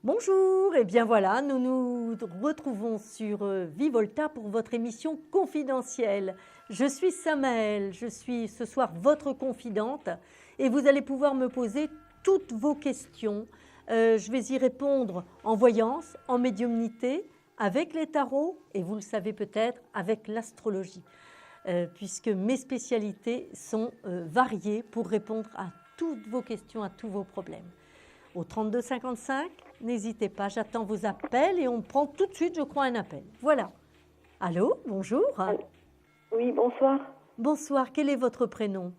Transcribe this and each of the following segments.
Bonjour, et bien voilà, nous nous retrouvons sur Vivolta pour votre émission confidentielle. Je suis Samaël, je suis ce soir votre confidente et vous allez pouvoir me poser toutes vos questions. Je vais y répondre en voyance, en médiumnité, avec les tarots et vous le savez peut-être avec l'astrologie, puisque mes spécialités sont variées pour répondre à toutes vos questions, à tous vos problèmes. Au 32 55, n'hésitez pas, j'attends vos appels et on prend tout de suite, je crois, un appel. Voilà. Allô, bonjour. Oui, bonsoir. Bonsoir, quel est votre prénom?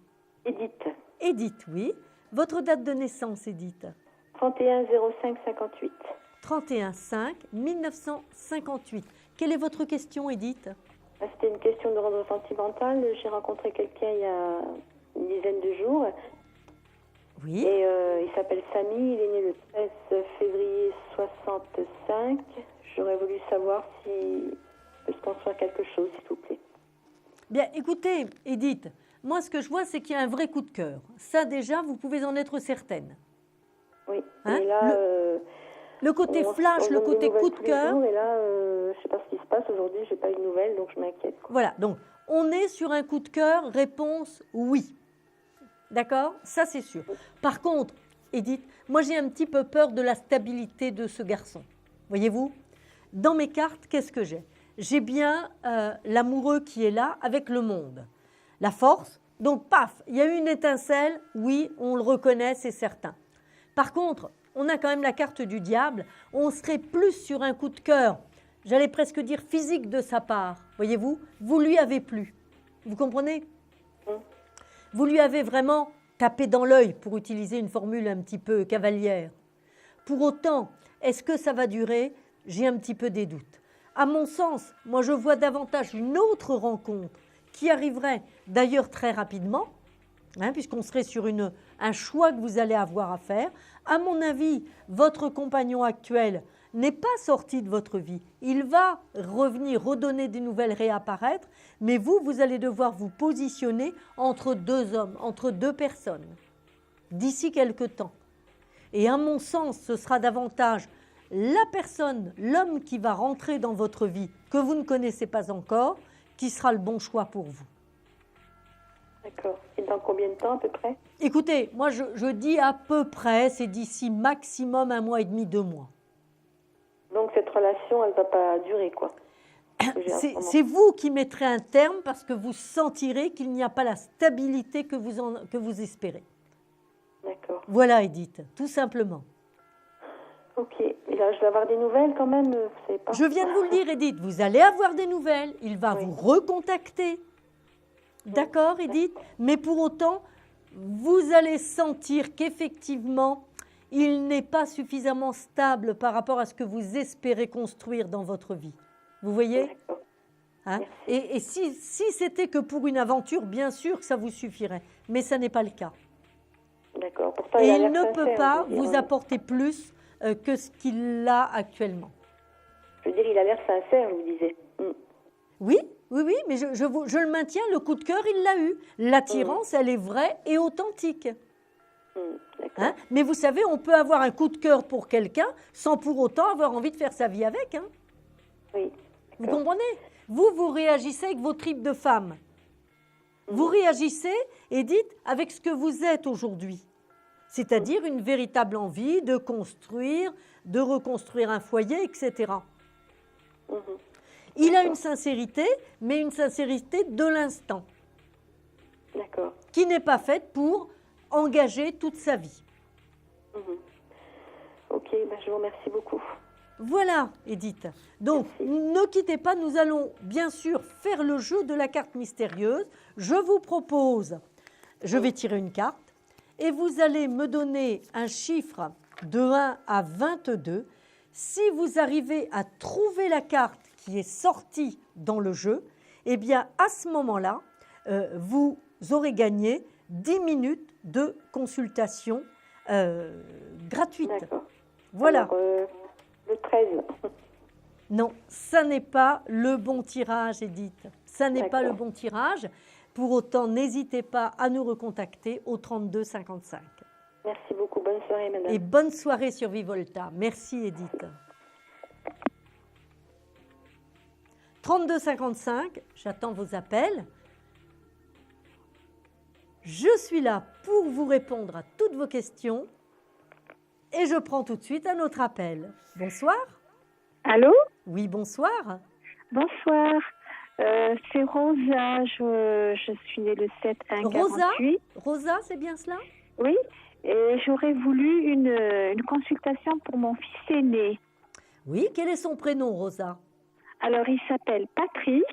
Edith. Edith, oui. Votre date de naissance, Edith? 31 05 58. 31 5 1958. Quelle est votre question, Edith? C'était une question d'ordre sentimental. J'ai rencontré quelqu'un il y a une dizaine de jours. Oui. Et il s'appelle Samy, il est né le 13 février 65. J'aurais voulu savoir si peut se construire quelque chose, s'il vous plaît. Bien, écoutez, Edith, moi ce que je vois, c'est qu'il y a un vrai coup de cœur. Ça déjà, vous pouvez en être certaine. Oui, Hein? et là... le côté flash, le côté coup de cœur... Et là, je ne sais pas ce qui se passe aujourd'hui, je n'ai pas eu de nouvelles, donc je m'inquiète. Voilà, donc on est sur un coup de cœur, réponse oui. D'accord? Ça, c'est sûr. Par contre, Edith, moi, j'ai un petit peu peur de la stabilité de ce garçon. Voyez-vous? Dans mes cartes, qu'est-ce que j'ai? J'ai bien l'amoureux qui est là avec le monde. La force, donc paf, il y a eu une étincelle, oui, on le reconnaît, c'est certain. Par contre, on a quand même la carte du diable, on serait plus sur un coup de cœur, j'allais presque dire physique de sa part. Voyez-vous? Vous lui avez plu. Vous comprenez? Vous lui avez vraiment tapé dans l'œil, pour utiliser une formule un petit peu cavalière. Pour autant, est-ce que ça va durer? J'ai un petit peu des doutes. À mon sens, moi je vois davantage une autre rencontre qui arriverait d'ailleurs très rapidement, puisqu'on serait sur un choix que vous allez avoir à faire. À mon avis, votre compagnon actuel n'est pas sorti de votre vie. Il va revenir, redonner des nouvelles, réapparaître, mais vous allez devoir vous positionner entre deux hommes, entre deux personnes, d'ici quelque temps. Et à mon sens, ce sera davantage la personne, l'homme qui va rentrer dans votre vie, que vous ne connaissez pas encore, qui sera le bon choix pour vous. D'accord. Et dans combien de temps à peu près? Écoutez, moi je dis à peu près, c'est d'ici maximum 1 mois et demi, 2 mois. Donc cette relation, elle ne va pas durer, quoi. C'est vous qui mettrez un terme parce que vous sentirez qu'il n'y a pas la stabilité que vous espérez. D'accord. Voilà, Edith, tout simplement. Ok. Et là, je vais avoir des nouvelles quand même, vous savez pas. Je viens de vous le dire, Edith, vous allez avoir des nouvelles. Il va vous recontacter. D'accord, Edith? Mais pour autant, vous allez sentir qu'effectivement, il n'est pas suffisamment stable par rapport à ce que vous espérez construire dans votre vie. Vous voyez? Hein? Et si c'était que pour une aventure, bien sûr que ça vous suffirait. Mais ça n'est pas le cas. D'accord. Et il ne peut pas vous apporter plus que ce qu'il a actuellement. Je veux dire, il a l'air sincère, je vous disais. Oui, mais je le maintiens, le coup de cœur, il l'a eu. L'attirance, elle est vraie et authentique. Hein? Mais vous savez, on peut avoir un coup de cœur pour quelqu'un sans pour autant avoir envie de faire sa vie avec. Hein? Oui. Vous comprenez? Vous réagissez avec vos tripes de femme. Vous réagissez, Edith, avec ce que vous êtes aujourd'hui. C'est-à-dire une véritable envie de construire, de reconstruire un foyer, etc. Il a une sincérité, mais une sincérité de l'instant. D'accord. Qui n'est pas faite pour engager toute sa vie. Ok, je vous remercie beaucoup. Voilà, Edith. Donc, ne quittez pas, nous allons bien sûr faire le jeu de la carte mystérieuse. Je vous propose, je vais tirer une carte, et vous allez me donner un chiffre de 1 à 22. Si vous arrivez à trouver la carte qui est sortie dans le jeu, eh bien, à ce moment-là, vous aurez gagné 10 minutes de consultation gratuite. Voilà. Alors, le 13. Non, ça n'est pas le bon tirage, Edith. Ça n'est pas le bon tirage. Pour autant, n'hésitez pas à nous recontacter au 32 55. Merci beaucoup. Bonne soirée, madame. Et bonne soirée sur Vivolta. Merci, Edith. 32 55, j'attends vos appels. Je suis là pour vous répondre à toutes vos questions. Et je prends tout de suite un autre appel. Bonsoir. Allô? Oui, bonsoir. Bonsoir. C'est Rosa. Je suis née le 7/1/48. Rosa, c'est bien cela? Oui. Et j'aurais voulu une consultation pour mon fils aîné. Oui, quel est son prénom, Rosa? Alors, il s'appelle Patrick.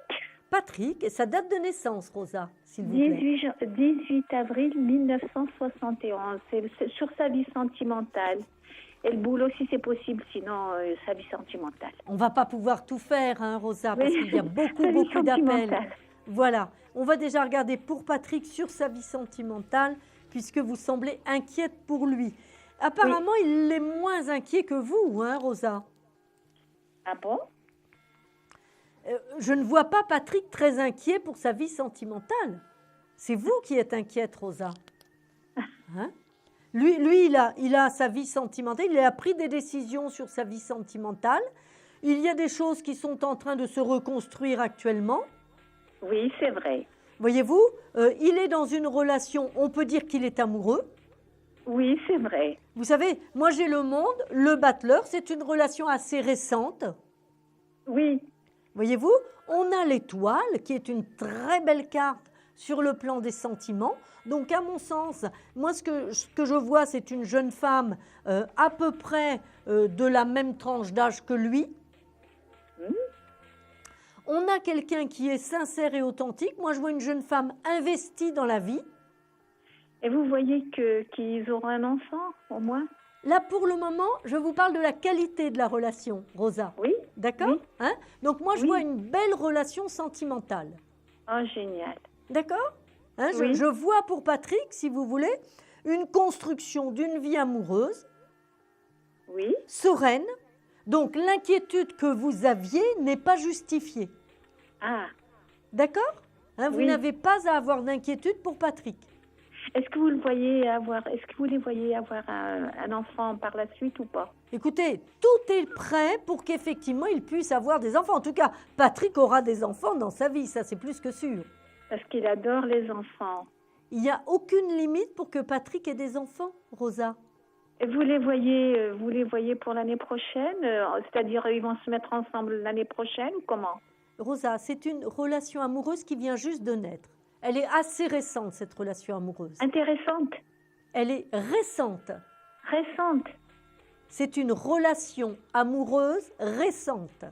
Patrick, et sa date de naissance, Rosa, s'il vous plaît. 18 avril 1971. C'est sur sa vie sentimentale. Et le boulot, si c'est possible, sinon sa vie sentimentale. On ne va pas pouvoir tout faire, hein, Rosa, parce Oui. qu'il y a beaucoup Sa vie d'appels. sentimentale. Voilà, on va déjà regarder pour Patrick sur sa vie sentimentale, puisque vous semblez inquiète pour lui. Apparemment, il est moins inquiet que vous, hein, Rosa? Ah bon? Je ne vois pas Patrick très inquiet pour sa vie sentimentale. C'est vous qui êtes inquiète, Rosa. Hein? Lui, il a sa vie sentimentale, il a pris des décisions sur sa vie sentimentale. Il y a des choses qui sont en train de se reconstruire actuellement. Oui, c'est vrai. Voyez-vous, il est dans une relation, on peut dire qu'il est amoureux. Oui, c'est vrai. Vous savez, moi j'ai le monde, le battleur, c'est une relation assez récente. Oui. Voyez-vous, on a l'étoile qui est une très belle carte sur le plan des sentiments. Donc à mon sens, moi ce que je vois, c'est une jeune femme à peu près de la même tranche d'âge que lui. On a quelqu'un qui est sincère et authentique. Moi je vois une jeune femme investie dans la vie. Et vous voyez qu'ils auront un enfant, au moins? Là, pour le moment, je vous parle de la qualité de la relation, Rosa. Oui. D'accord? Oui. Hein? Donc, moi, je Oui. vois une belle relation sentimentale. Oh, génial. D'accord? Hein, Oui. je vois pour Patrick, si vous voulez, une construction d'une vie amoureuse, Oui. sereine. Donc, l'inquiétude que vous aviez n'est pas justifiée. Ah. D'accord? Hein, vous Oui. n'avez pas à avoir d'inquiétude pour Patrick. Est-ce que vous les voyez avoir un enfant par la suite ou pas? Écoutez, tout est prêt pour qu'effectivement il puisse avoir des enfants. En tout cas, Patrick aura des enfants dans sa vie, ça c'est plus que sûr. Parce qu'il adore les enfants. Il n'y a aucune limite pour que Patrick ait des enfants, Rosa. Et vous les voyez pour l'année prochaine? C'est-à-dire, ils vont se mettre ensemble l'année prochaine ou comment? Rosa, c'est une relation amoureuse qui vient juste de naître. Elle est assez récente, cette relation amoureuse. Intéressante. Elle est récente. Récente. C'est une relation amoureuse récente.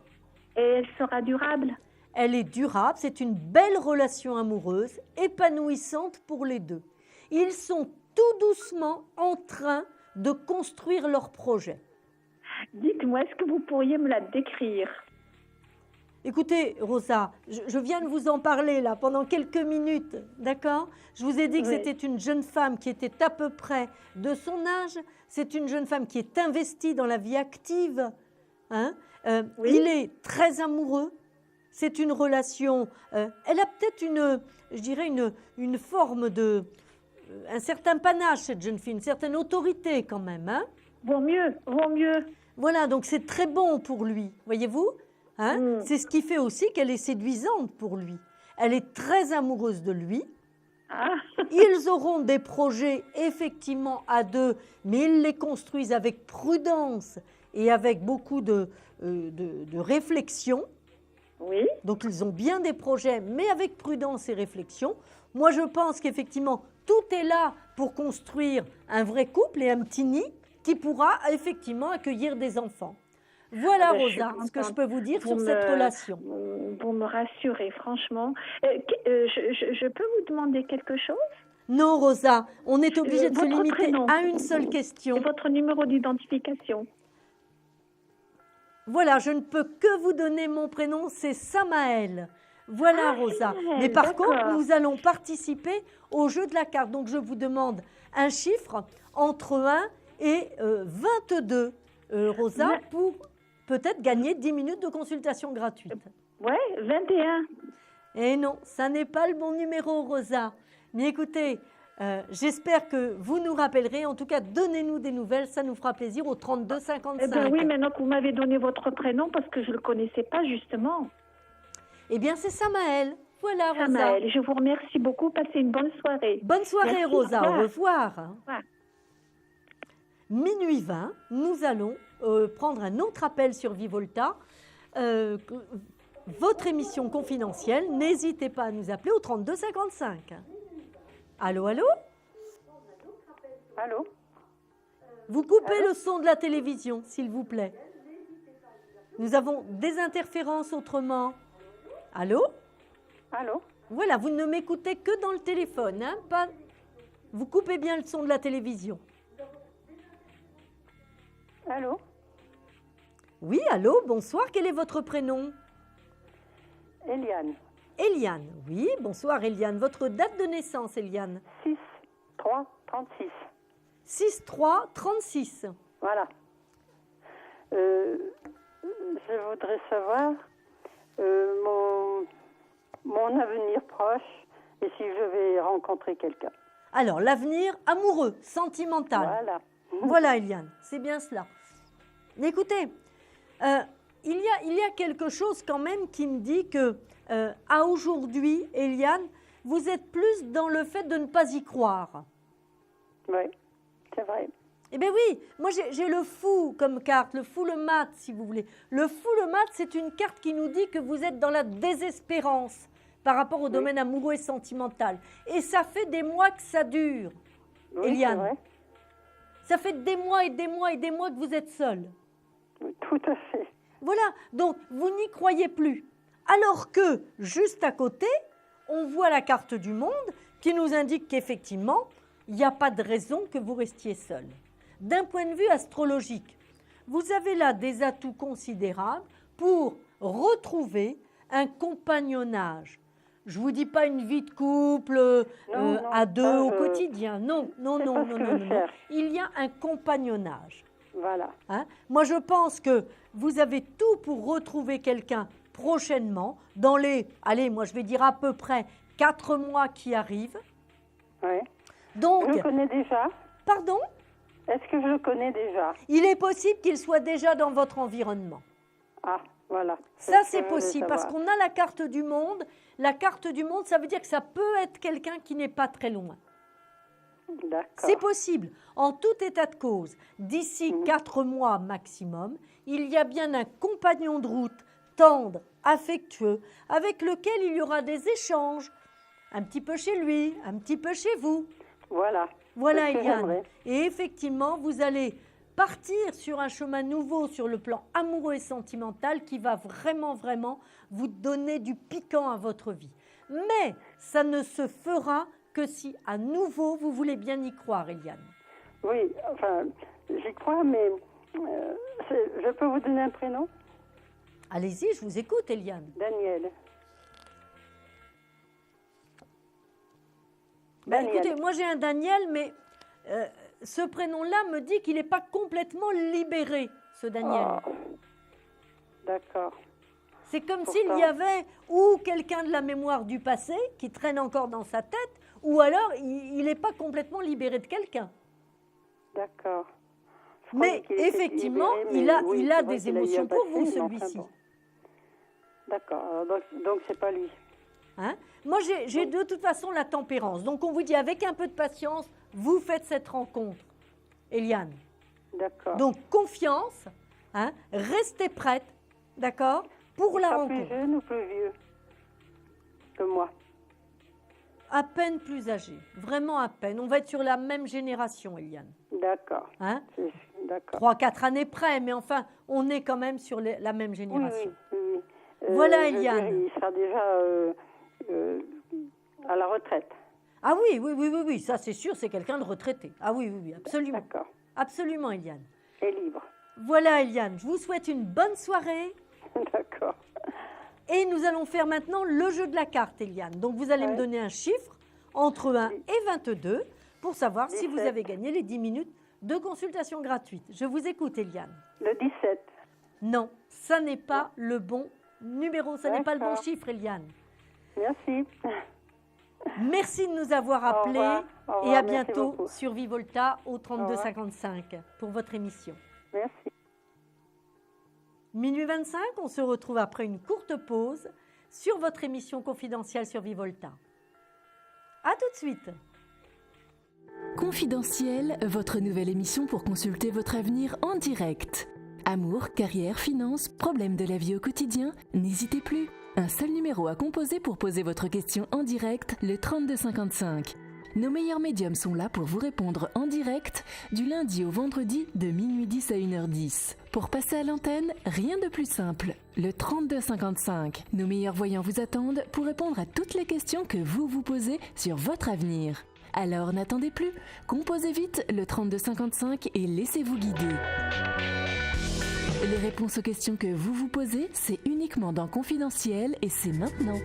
Et elle sera durable? Elle est durable, c'est une belle relation amoureuse, épanouissante pour les deux. Ils sont tout doucement en train de construire leur projet. Dites-moi, est-ce que vous pourriez me la décrire? Écoutez, Rosa, je viens de vous en parler là pendant quelques minutes, d'accord? Je vous ai dit que Oui. c'était une jeune femme qui était à peu près de son âge. C'est une jeune femme qui est investie dans la vie active. Hein? Oui. Il est très amoureux. C'est une relation. Elle a peut-être une forme de. Un certain panache, cette jeune fille, une certaine autorité quand même. Hein? Vaut mieux. Voilà, donc c'est très bon pour lui, voyez-vous? Hein? C'est ce qui fait aussi qu'elle est séduisante pour lui. Elle est très amoureuse de lui. Ah. Ils auront des projets effectivement à deux, mais ils les construisent avec prudence et avec beaucoup de réflexion. Oui. Donc ils ont bien des projets, mais avec prudence et réflexion. Moi, je pense qu'effectivement, tout est là pour construire un vrai couple et un petit nid qui pourra effectivement accueillir des enfants. Voilà, Je suis Rosa, ce que je contente. peux vous dire sur cette relation. Vous me rassurez, franchement. Je peux vous demander quelque chose? Non, Rosa, on est obligé de se Votre limiter prénom. à une seule question. Et votre numéro d'identification? Voilà, je ne peux que vous donner mon prénom, c'est Samaël. Voilà, Rosa. Samaël, Mais par d'accord. contre, nous allons participer au jeu de la carte. Donc, je vous demande un chiffre entre 1 et 22, Rosa, Ouais. pour peut-être gagner 10 minutes de consultation gratuite. Ouais, 21. Et non, ça n'est pas le bon numéro, Rosa. Mais écoutez, J'espère que vous nous rappellerez. En tout cas, donnez-nous des nouvelles, ça nous fera plaisir au 32 55. Eh bien oui, maintenant que vous m'avez donné votre prénom, parce que je ne le connaissais pas justement. Eh bien, c'est Samaël. Voilà, Rosa. Samaël, je vous remercie beaucoup. Passez une bonne soirée. Bonne soirée, Merci, Rosa. au Au revoir. revoir. Au revoir. Minuit 20, nous allons prendre un autre appel sur Vivolta. Votre émission confidentielle, n'hésitez pas à nous appeler au 32 55. Allô, allô? Allô? Vous coupez le son de la télévision, s'il vous plaît. Nous avons des interférences autrement. Allô? Allô? Voilà, vous ne m'écoutez que dans le téléphone, hein, pas... Vous coupez bien le son de la télévision. Allô? Oui, allô, bonsoir, quel est votre prénom? Eliane. Eliane, oui, bonsoir Eliane. Votre date de naissance, Eliane? 6-3-36. 6-3-36. Voilà. Je voudrais savoir mon avenir proche et si je vais rencontrer quelqu'un. Alors, l'avenir amoureux, sentimental. Voilà. Voilà, Eliane, c'est bien cela. Écoutez, il y a quelque chose quand même qui me dit que, à aujourd'hui, Eliane, vous êtes plus dans le fait de ne pas y croire. Oui, c'est vrai. Eh bien oui, moi j'ai le fou comme carte, le fou, le mat, si vous voulez. Le fou, le mat, c'est une carte qui nous dit que vous êtes dans la désespérance par rapport au domaine amoureux et sentimental. Et ça fait des mois que ça dure, Oui, c'est Eliane. vrai. Ça fait des mois et des mois et des mois que vous êtes seule. Oui, tout à fait. Voilà, donc vous n'y croyez plus. Alors que, juste à côté, on voit la carte du monde qui nous indique qu'effectivement, il n'y a pas de raison que vous restiez seul. D'un point de vue astrologique, vous avez là des atouts considérables pour retrouver un compagnonnage. Je ne vous dis pas une vie de couple Non, à deux ça, au quotidien. Non, non, c'est non, pas non, ce que non, je non. cherche. Il y a un compagnonnage. Voilà. Hein? Moi, je pense que vous avez tout pour retrouver quelqu'un prochainement, dans les, allez, moi je vais dire à peu près 4 mois qui arrivent. Oui. Donc, Je le connais déjà. pardon, Est-ce que je le connais déjà? il est possible qu'il soit déjà dans votre environnement. Ah, voilà. Ça, ce c'est que je voulais possible, parce savoir. qu'on a la carte du monde. La carte du monde, ça veut dire que ça peut être quelqu'un qui n'est pas très loin. D'accord. C'est possible. En tout état de cause, d'ici 4 mois maximum, il y a bien un compagnon de route tendre, affectueux, avec lequel il y aura des échanges, un petit peu chez lui, un petit peu chez vous. Voilà. Voilà, C'est ce que Eliane. j'aimerais. Et effectivement, vous allez partir sur un chemin nouveau sur le plan amoureux et sentimental qui va vraiment, vraiment vous donner du piquant à votre vie. Mais ça ne se fera que si à nouveau vous voulez bien y croire, Eliane. Oui, enfin, j'y crois, mais je peux vous donner un prénom? Allez-y, je vous écoute, Eliane. Daniel. Ben, Daniel. écoutez, moi j'ai un Daniel, mais ce prénom-là me dit qu'il n'est pas complètement libéré, ce Daniel. Oh. D'accord. C'est comme Pourtant. s'il y avait ou quelqu'un de la mémoire du passé qui traîne encore dans sa tête, ou alors il n'est pas complètement libéré de quelqu'un. D'accord. Je Mais croyais qu'il était effectivement, libéré, il mais a, oui, il a c'est vrai des qu'il a eu un émotions pour passé, vous, mais enfin celui-ci. bon. D'accord. Alors, donc c'est pas lui. Hein? Moi, j'ai de toute façon la tempérance. Donc, on vous dit, avec un peu de patience, vous faites cette rencontre, Eliane. D'accord. Donc, confiance, hein? Restez prête, d'accord, pour la Pas rencontre. plus jeune ou plus vieux que moi? À peine plus âgé, vraiment à peine. On va être sur la même génération, Eliane. D'accord. Hein? D'accord. 3-4 années près, mais enfin, on est quand même sur la même Oui, génération. oui, oui. Voilà, je veux dire, Eliane. il sera déjà à la retraite. Ah oui, oui, oui, oui, oui, ça c'est sûr, c'est quelqu'un de retraité. Ah oui, oui, oui, absolument. D'accord. Absolument, Eliane. Et libre. Voilà, Eliane, je vous souhaite une bonne soirée. D'accord. Et nous allons faire maintenant le jeu de la carte, Eliane. Donc, vous allez me Ouais. donner un chiffre entre 1 et 22 pour savoir si vous 17. avez gagné les 10 minutes de consultation gratuite. Je vous écoute, Eliane. Le 17. Non, ça n'est pas le bon numéro, ça n'est pas le bon D'accord. chiffre, Eliane. Merci. Merci de nous avoir Au appelés. revoir. Au revoir, Et à merci bientôt beaucoup. sur Vivolta au revoir. 3255 pour votre émission. Merci. Minuit 25, on se retrouve après une courte pause sur votre émission confidentielle sur Vivolta. À tout de suite. Confidentiel, votre nouvelle émission pour consulter votre avenir en direct. Amour, carrière, finances, problèmes de la vie au quotidien, n'hésitez plus. Un seul numéro à composer pour poser votre question en direct, le 3255. Nos meilleurs médiums sont là pour vous répondre en direct du lundi au vendredi de minuit 10 à 1h10. Pour passer à l'antenne, rien de plus simple. Le 3255. Nos meilleurs voyants vous attendent pour répondre à toutes les questions que vous vous posez sur votre avenir. Alors n'attendez plus, composez vite le 3255 et laissez-vous guider. Les réponses aux questions que vous vous posez, c'est uniquement dans Confidentiel et c'est maintenant.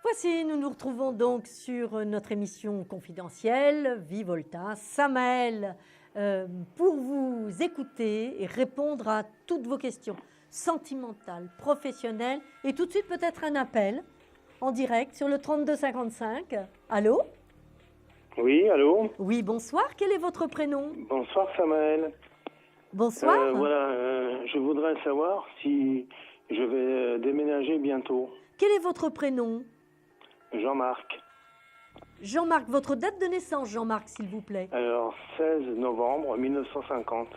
Voici, nous nous retrouvons donc sur notre émission confidentielle, Vivolta. Samael, pour vous écouter et répondre à toutes vos questions sentimentales, professionnelles. Et tout de suite, peut-être un appel en direct sur le 3255. Allô? Oui, allô? Oui, bonsoir. Quel est votre prénom? Bonsoir, Samael. Bonsoir. Je voudrais savoir si je vais déménager bientôt. Quel est votre prénom? Jean-Marc. Jean-Marc, votre date de naissance, Jean-Marc, s'il vous plaît. Alors, 16 novembre 1950.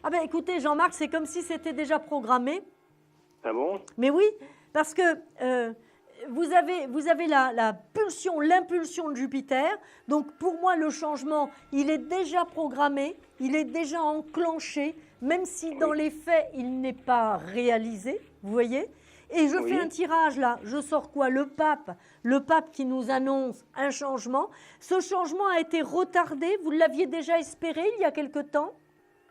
Ah ben écoutez, Jean-Marc, c'est comme si c'était déjà programmé. Ah bon? Mais oui, parce que vous avez la pulsion, l'impulsion de Jupiter. Donc pour moi, le changement, il est déjà programmé, il est déjà enclenché, même si dans les faits, il n'est pas réalisé, vous voyez. Et je fais un tirage là, je sors quoi? Le pape qui nous annonce un changement. Ce changement a été retardé, vous l'aviez déjà espéré il y a quelque temps?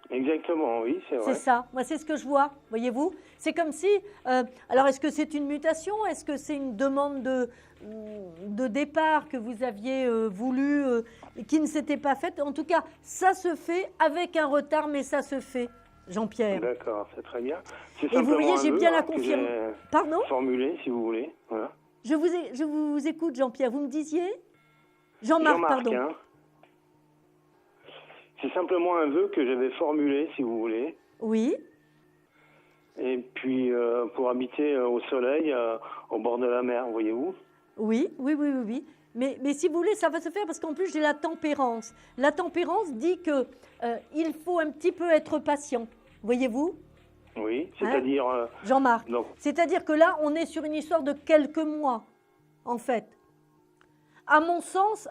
Exactement, oui, c'est vrai. C'est ça, moi c'est ce que je vois, voyez-vous. C'est comme si, alors est-ce que c'est une mutation? Est-ce que c'est une demande de départ que vous aviez voulu, qui ne s'était pas faite? En tout cas, ça se fait avec un retard, mais ça se fait, Jean-Pierre. D'accord, c'est très bien. C'est Et vous voyez, j'ai bien la confirmation. Pardon? Formulé, si vous voulez. Voilà. Je vous écoute, Jean-Pierre. Vous me disiez? Jean-Marc, pardon. Hein. C'est simplement un vœu que j'avais formulé, si vous voulez. Oui. Et puis, pour habiter au soleil, au bord de la mer, voyez-vous? Oui. Mais si vous voulez, ça va se faire parce qu'en plus, j'ai la tempérance. La tempérance dit que il faut un petit peu être patient, voyez-vous? Oui, c'est-à-dire... Jean-Marc, donc... c'est-à-dire que là, on est sur une histoire de quelques mois, en fait. À mon sens,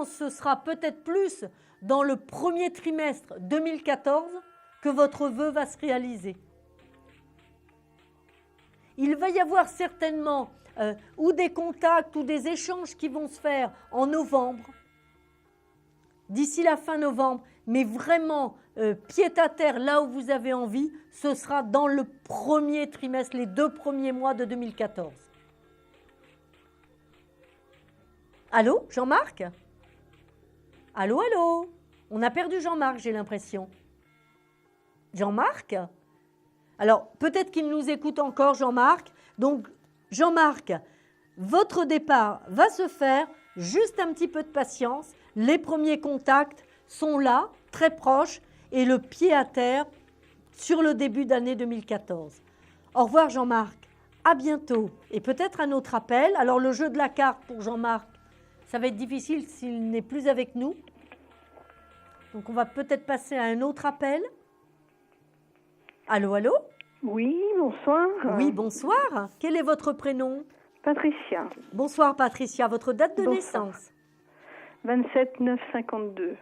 ce sera peut-être plus dans le premier trimestre 2014 que votre vœu va se réaliser. Il va y avoir certainement ou des contacts ou des échanges qui vont se faire en novembre, d'ici la fin novembre, mais vraiment pied à terre, là où vous avez envie, ce sera dans le premier trimestre, les 2 premiers mois de 2014. Allô, Jean-Marc? Allô? On a perdu Jean-Marc, j'ai l'impression. Jean-Marc? Alors, peut-être qu'il nous écoute encore, Jean-Marc. Donc, Jean-Marc, votre départ va se faire, juste un petit peu de patience. Les premiers contacts sont là, très proches, et le pied à terre sur le début d'année 2014. Au revoir, Jean-Marc. À bientôt. Et peut-être un autre appel. Alors, le jeu de la carte pour Jean-Marc, ça va être difficile s'il n'est plus avec nous. Donc, on va peut-être passer à un autre appel. Allô? Oui, bonsoir. Oui, bonsoir. Quel est votre prénom? Patricia. Bonsoir, Patricia. Votre date de naissance? 27/9/52.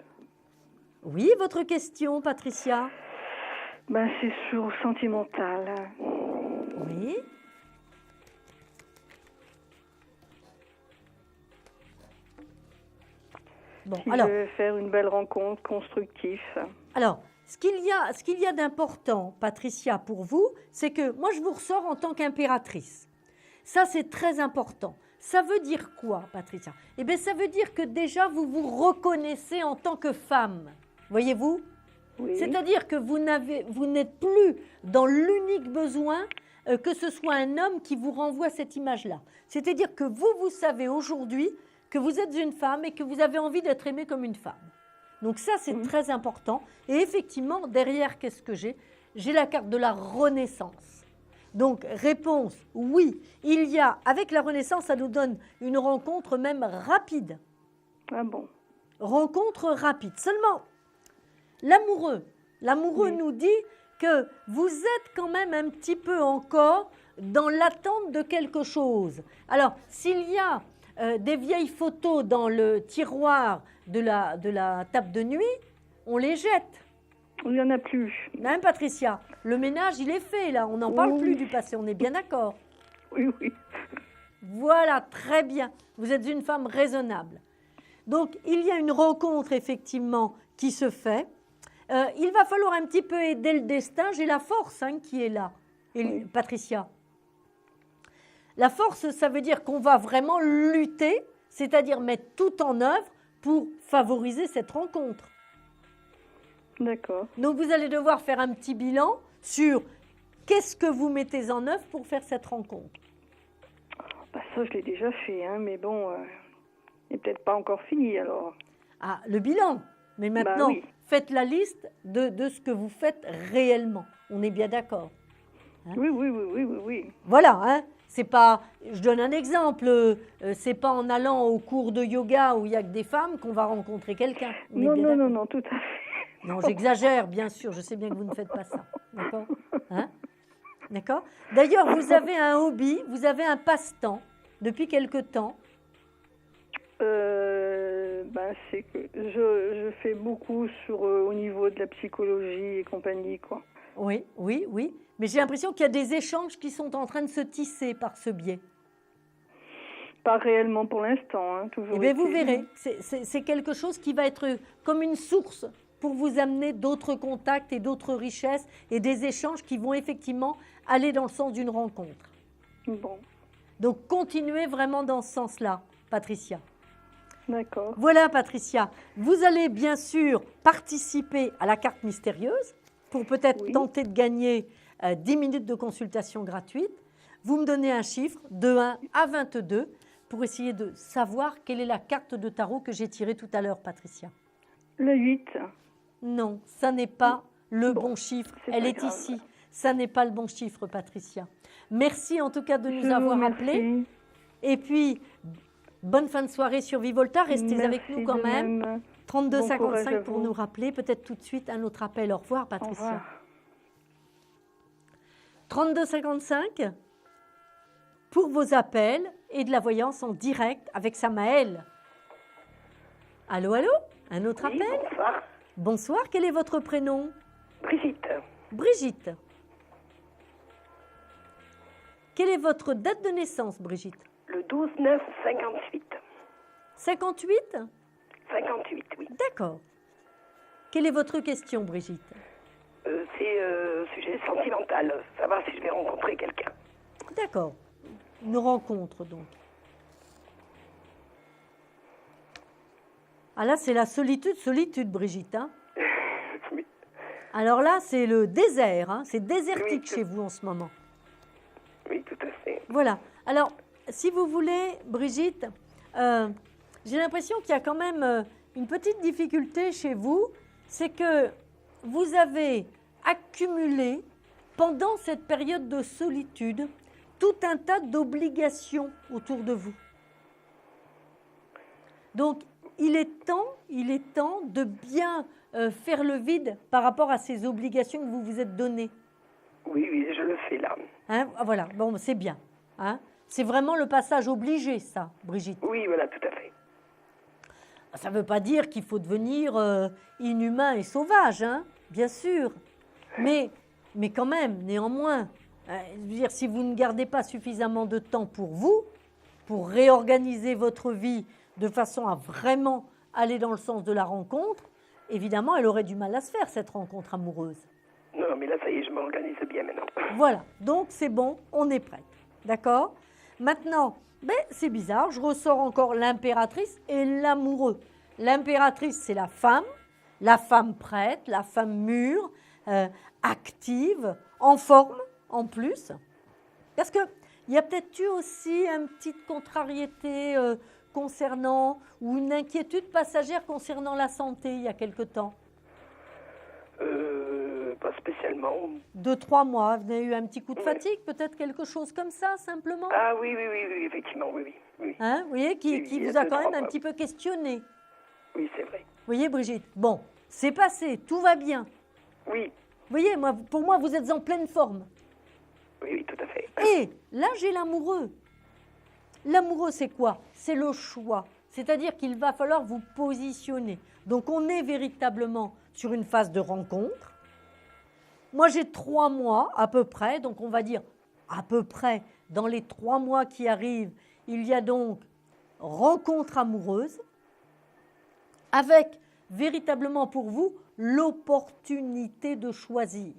Oui, votre question, Patricia? C'est sur sentimental. Oui. Bon, Si alors... je veux faire une belle rencontre constructive. Alors, ce qu'il y a d'important, Patricia, pour vous, c'est que moi, je vous ressors en tant qu'impératrice. Ça, c'est très important. Ça veut dire quoi, Patricia? Eh bien, ça veut dire que déjà, vous vous reconnaissez en tant que femme. Voyez-vous? Oui. C'est-à-dire que vous n'êtes plus dans l'unique besoin que ce soit un homme qui vous renvoie cette image-là. C'est-à-dire que vous savez aujourd'hui que vous êtes une femme et que vous avez envie d'être aimée comme une femme. Donc ça, c'est très important. Et effectivement, derrière, qu'est-ce que j'ai ? J'ai la carte de la renaissance. Donc, réponse, oui. Il y a, avec la renaissance, ça nous donne une rencontre même rapide. Ah bon? Rencontre rapide. Seulement, l'amoureux nous dit que vous êtes quand même un petit peu encore dans l'attente de quelque chose. Alors, s'il y a des vieilles photos dans le tiroir de la table de nuit, on les jette. Il n'y en a plus. Hein, Patricia, le ménage, il est fait, là. On n'en parle plus du passé, on est bien d'accord. Oui, oui. Voilà, très bien. Vous êtes une femme raisonnable. Donc, il y a une rencontre, effectivement, qui se fait. Il va falloir un petit peu aider le destin. J'ai la force qui est là. Patricia. La force, ça veut dire qu'on va vraiment lutter, c'est-à-dire mettre tout en œuvre pour favoriser cette rencontre. D'accord. Donc, vous allez devoir faire un petit bilan sur qu'est-ce que vous mettez en œuvre pour faire cette rencontre. Bah, ça, je l'ai déjà fait, mais bon, il n'est peut-être pas encore fini, alors. Ah, le bilan. Mais maintenant, oui. Faites la liste de ce que vous faites réellement. On est bien d'accord. Oui. Voilà, c'est pas, je donne un exemple, c'est pas en allant au cours de yoga où il y a que des femmes qu'on va rencontrer quelqu'un. Non, tout à fait. Non, j'exagère, bien sûr, je sais bien que vous ne faites pas ça. D'accord ? D'accord ? D'ailleurs, vous avez un hobby, vous avez un passe-temps depuis quelque temps. C'est que je fais beaucoup au niveau de la psychologie et compagnie, quoi. Oui. Mais j'ai l'impression qu'il y a des échanges qui sont en train de se tisser par ce biais. Pas réellement pour l'instant, toujours. Eh bien, vous verrez, c'est quelque chose qui va être comme une source pour vous amener d'autres contacts et d'autres richesses et des échanges qui vont effectivement aller dans le sens d'une rencontre. Bon. Donc, continuez vraiment dans ce sens-là, Patricia. D'accord. Voilà, Patricia. Vous allez bien sûr participer à la carte mystérieuse pour peut-être tenter de gagner 10 minutes de consultation gratuite. Vous me donnez un chiffre de 1 à 22 pour essayer de savoir quelle est la carte de tarot que j'ai tirée tout à l'heure, Patricia. Le 8. Non, ça n'est pas le bon chiffre. Elle est ici. Ça n'est pas le bon chiffre, Patricia. Merci en tout cas de nous avoir appelés. Et puis, bonne fin de soirée sur Vivolta. Restez avec nous quand même. 32,55 pour nous rappeler. Peut-être tout de suite un autre appel. Au revoir, Patricia. 32,55 pour vos appels et de la voyance en direct avec Samaël. Allô, un autre appel ? Bonsoir. Bonsoir, quel est votre prénom ? Brigitte. Brigitte. Quelle est votre date de naissance, Brigitte ? Le 12-9-58. 58 ? 58, oui. D'accord. Quelle est votre question, Brigitte ? C'est sujet sentimental, savoir si je vais rencontrer quelqu'un. D'accord. Une rencontre, donc. Ah là, c'est la solitude, Brigitte. Oui. Alors là, c'est le désert. C'est désertique chez vous en ce moment. Oui, tout à fait. Voilà. Alors, si vous voulez, Brigitte, j'ai l'impression qu'il y a quand même une petite difficulté chez vous. C'est que vous avez accumulé, pendant cette période de solitude, tout un tas d'obligations autour de vous. Donc, il est temps de bien faire le vide par rapport à ces obligations que vous vous êtes données. Oui, je le fais là. Voilà, bon, c'est bien. C'est vraiment le passage obligé, ça, Brigitte. Oui, voilà, tout à fait. Ça ne veut pas dire qu'il faut devenir inhumain et sauvage, bien sûr. Mais quand même, néanmoins, je veux dire, si vous ne gardez pas suffisamment de temps pour vous, pour réorganiser votre vie de façon à vraiment aller dans le sens de la rencontre, évidemment, elle aurait du mal à se faire, cette rencontre amoureuse. Non, mais là, ça y est, je m'organise bien maintenant. Voilà, donc c'est bon, on est prête. D'accord ? Maintenant, c'est bizarre, je ressors encore l'impératrice et l'amoureux. L'impératrice, c'est la femme prête, la femme mûre, active, en forme en plus. Parce qu'il y a peut-être eu aussi une petite contrariété concernant, ou une inquiétude passagère concernant la santé il y a quelque temps. Pas spécialement. 2-3 mois, vous avez eu un petit coup de fatigue, peut-être quelque chose comme ça, simplement. Ah oui, effectivement, oui. Hein, vous voyez, qui Oui, vous a quand 2-3 même un mois. petit peu questionné. Oui, c'est vrai. Vous voyez, Brigitte, bon, c'est passé, tout va bien. Oui, Vous voyez, pour moi, vous êtes en pleine forme. oui, tout à fait. Et là, j'ai l'amoureux. L'amoureux, c'est quoi? C'est le choix. C'est-à-dire qu'il va falloir vous positionner. Donc, on est véritablement sur une phase de rencontre. Moi, j'ai 3 mois à peu près. Donc, on va dire à peu près dans les 3 mois qui arrivent, il y a donc rencontre amoureuse avec véritablement pour vous l'opportunité de choisir.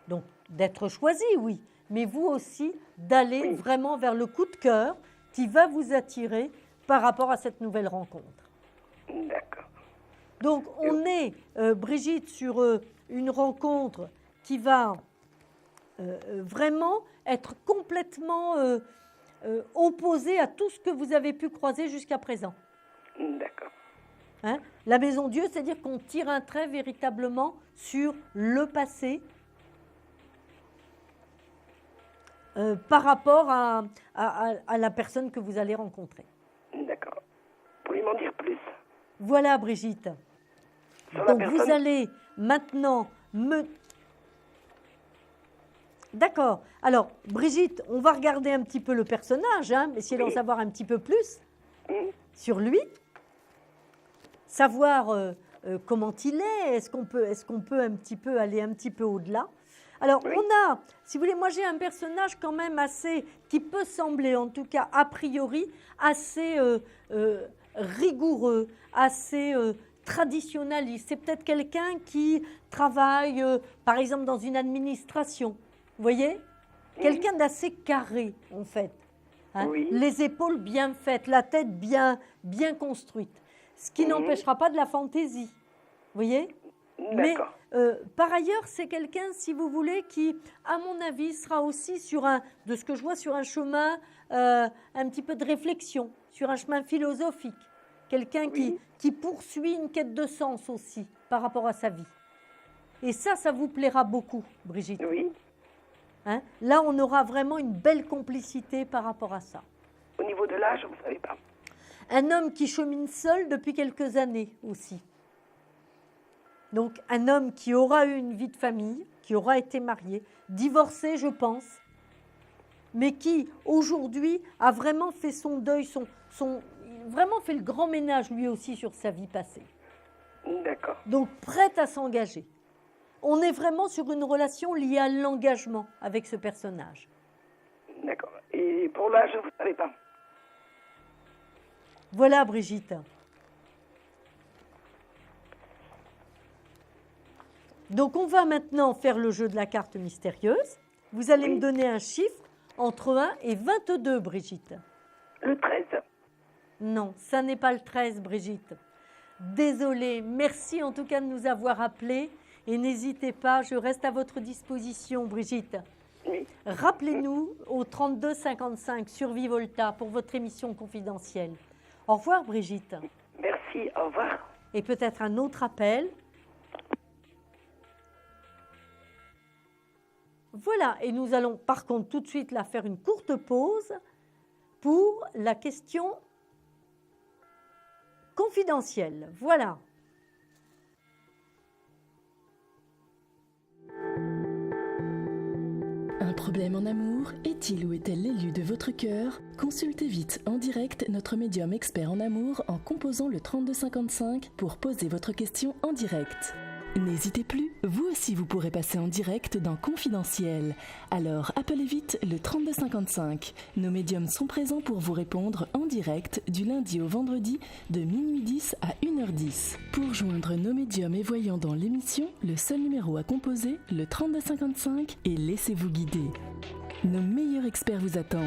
Donc, d'être choisi, oui, mais vous aussi d'aller vraiment vers le coup de cœur qui va vous attirer par rapport à cette nouvelle rencontre. D'accord. Donc, on est, Brigitte, sur une rencontre qui va vraiment être complètement opposée à tout ce que vous avez pu croiser jusqu'à présent. D'accord. Hein? La maison Dieu, c'est-à-dire qu'on tire un trait véritablement sur le passé par rapport à la personne que vous allez rencontrer. D'accord. Pouvez-vous m'en dire plus Voilà, Brigitte. sur la Donc, personne? vous allez maintenant me... D'accord. Alors, Brigitte, on va regarder un petit peu le personnage, hein, essayer d'en savoir un petit peu plus sur lui, savoir comment il est, est-ce qu'on peut un petit peu aller un petit peu au-delà. Alors, on a, si vous voulez, moi j'ai un personnage quand même assez, qui peut sembler, en tout cas a priori, assez rigoureux, assez traditionnaliste. C'est peut-être quelqu'un qui travaille, par exemple, dans une administration. Vous voyez? Quelqu'un d'assez carré, en fait. Hein? Oui. Les épaules bien faites, la tête bien construite. Ce qui n'empêchera pas de la fantaisie. Vous voyez? Mais D'accord. par ailleurs, c'est quelqu'un, si vous voulez, qui, à mon avis, sera aussi sur de ce que je vois, sur un chemin un petit peu de réflexion, sur un chemin philosophique. Quelqu'un qui poursuit une quête de sens aussi par rapport à sa vie. Et ça vous plaira beaucoup, Brigitte. Oui. Hein? Là, on aura vraiment une belle complicité par rapport à ça. Au niveau de l'âge, vous ne savez pas. Un homme qui chemine seul depuis quelques années aussi. Donc, un homme qui aura eu une vie de famille, qui aura été marié, divorcé, je pense, mais qui, aujourd'hui, a vraiment fait son deuil, vraiment fait le grand ménage, lui aussi, sur sa vie passée. D'accord. Donc, prête à s'engager. On est vraiment sur une relation liée à l'engagement avec ce personnage. D'accord. Et pour l'âge, vous ne savez pas. Voilà, Brigitte. Donc, on va maintenant faire le jeu de la carte mystérieuse. Vous allez me donner un chiffre entre 1 et 22, Brigitte. Le 13. Non, ça n'est pas le 13, Brigitte. Désolée, merci en tout cas de nous avoir appelés. Et n'hésitez pas, je reste à votre disposition, Brigitte. Oui. Rappelez-nous au 32 55 sur Vivolta pour votre émission confidentielle. Au revoir, Brigitte. Merci, au revoir. Et peut-être un autre appel. Voilà, et nous allons par contre tout de suite là faire une courte pause pour la question confidentielle. Voilà. Un problème en amour? Est-il ou est-elle l'élu de votre cœur? Consultez vite en direct notre médium expert en amour en composant le 3255 pour poser votre question en direct. N'hésitez plus, vous aussi vous pourrez passer en direct dans Confidentiel. Alors appelez vite le 3255. Nos médiums sont présents pour vous répondre en direct du lundi au vendredi de minuit 10 à 1h10. Pour joindre nos médiums et voyants dans l'émission, le seul numéro à composer, le 3255, et laissez-vous guider. Nos meilleurs experts vous attendent.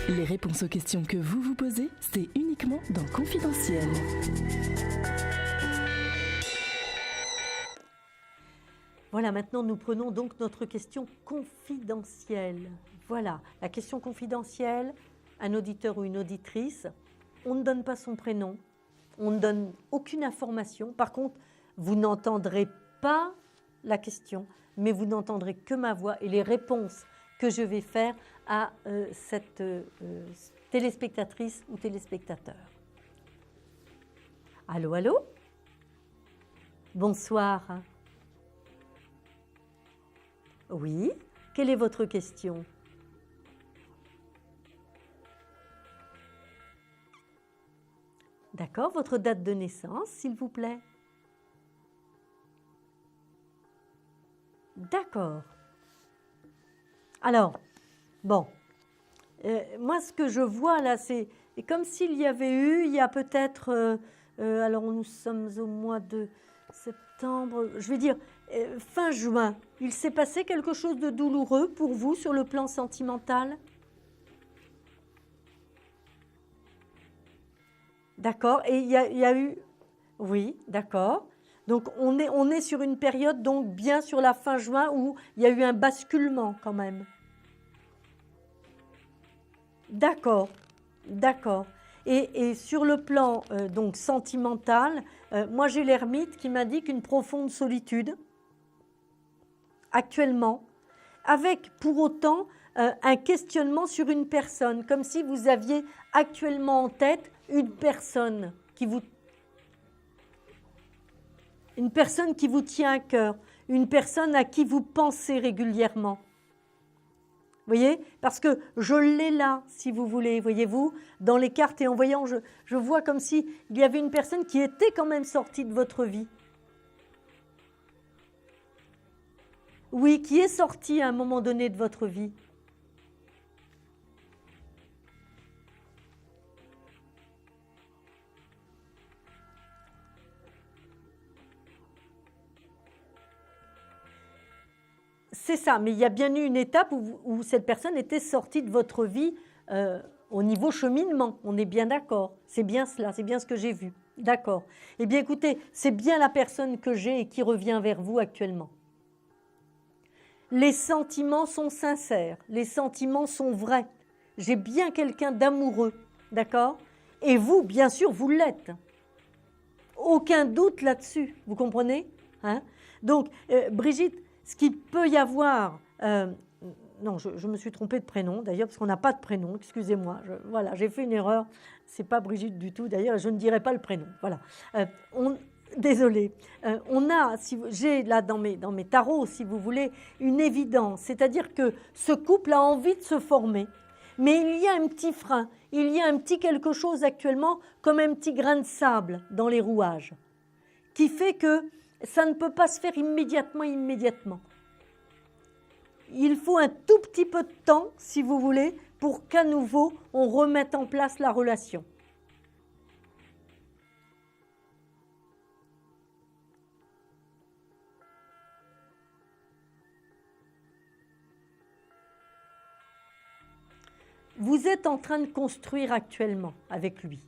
Les réponses aux questions que vous vous posez, c'est uniquement dans Confidentiel. Voilà, maintenant nous prenons donc notre question confidentielle. Voilà, la question confidentielle, un auditeur ou une auditrice, on ne donne pas son prénom, on ne donne aucune information. Par contre, vous n'entendrez pas la question, mais vous n'entendrez que ma voix et les réponses que je vais faire à cette téléspectatrice ou téléspectateur. Allô, allô? Bonsoir. Oui, quelle est votre question? D'accord, votre date de naissance, s'il vous plaît. D'accord. Alors, bon, moi ce que je vois là, c'est comme s'il y avait eu, il y a peut-être, alors nous sommes au mois de septembre, je vais dire fin juin, il s'est passé quelque chose de douloureux pour vous sur le plan sentimental? D'accord, et il y a eu, oui, d'accord. Donc on est sur une période, donc bien sur la fin juin, où il y a eu un basculement quand même. D'accord, d'accord. Et sur le plan donc sentimental, moi j'ai l'ermite qui m'indique une profonde solitude, actuellement, avec pour autant un questionnement sur une personne, comme si vous aviez actuellement en tête une personne qui vous tient à cœur, une personne à qui vous pensez régulièrement. Vous voyez? Parce que je l'ai là, si vous voulez, voyez-vous, dans les cartes, et en voyant, je vois comme s'il y avait une personne qui était quand même sortie de votre vie. Oui, qui est sortie à un moment donné de votre vie. C'est ça, mais il y a bien eu une étape où cette personne était sortie de votre vie au niveau cheminement, on est bien d'accord, c'est bien cela, c'est bien ce que j'ai vu, d'accord. Eh bien écoutez, c'est bien la personne que j'ai et qui revient vers vous actuellement. Les sentiments sont sincères, les sentiments sont vrais, j'ai bien quelqu'un d'amoureux, d'accord. Et vous, bien sûr, vous l'êtes, aucun doute là-dessus, vous comprenez, hein? Donc, Brigitte, ce qu'il peut y avoir, non, je me suis trompée de prénom d'ailleurs, parce qu'on n'a pas de prénom, excusez-moi, voilà, j'ai fait une erreur, c'est pas Brigitte du tout d'ailleurs, je ne dirai pas le prénom, voilà. Désolée, on a, j'ai là dans mes tarots, si vous voulez, une évidence, c'est-à-dire que ce couple a envie de se former, mais il y a un petit frein, il y a un petit quelque chose actuellement, comme un petit grain de sable dans les rouages, qui fait que ça ne peut pas se faire immédiatement. Il faut un tout petit peu de temps, si vous voulez, pour qu'à nouveau, on remette en place la relation. Vous êtes en train de construire actuellement avec lui.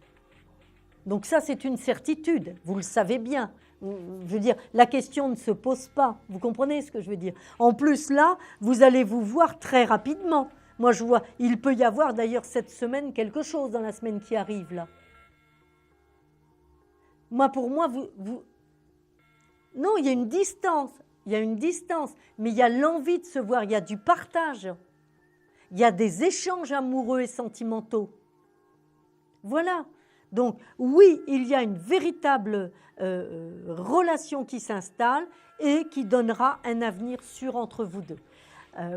Donc ça, c'est une certitude, vous le savez bien. Je veux dire, la question ne se pose pas. Vous comprenez ce que je veux dire? En plus, là, vous allez vous voir très rapidement. Moi, je vois, il peut y avoir d'ailleurs cette semaine quelque chose dans la semaine qui arrive, là. Moi, pour moi, non, il y a une distance. Il y a une distance. Mais il y a l'envie de se voir. Il y a du partage. Il y a des échanges amoureux et sentimentaux. Voilà. Donc, oui, il y a une véritable relation qui s'installe et qui donnera un avenir sûr entre vous deux.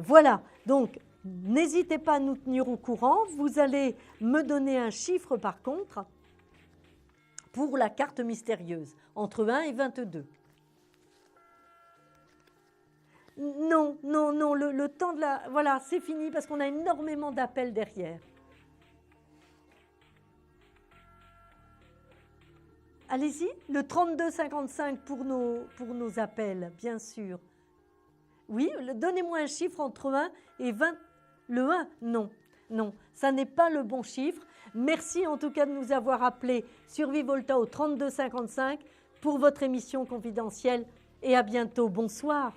Voilà, donc n'hésitez pas à nous tenir au courant. Vous allez me donner un chiffre par contre pour la carte mystérieuse, entre 1 et 22. Non, le temps de la... Voilà, c'est fini parce qu'on a énormément d'appels derrière. Allez-y, le 3255 pour nos appels, bien sûr. Oui, donnez-moi un chiffre entre 1 et 20. Le 1, non, ça n'est pas le bon chiffre. Merci en tout cas de nous avoir appelés sur Vivolta au 3255 pour votre émission confidentielle. et à bientôt. Bonsoir.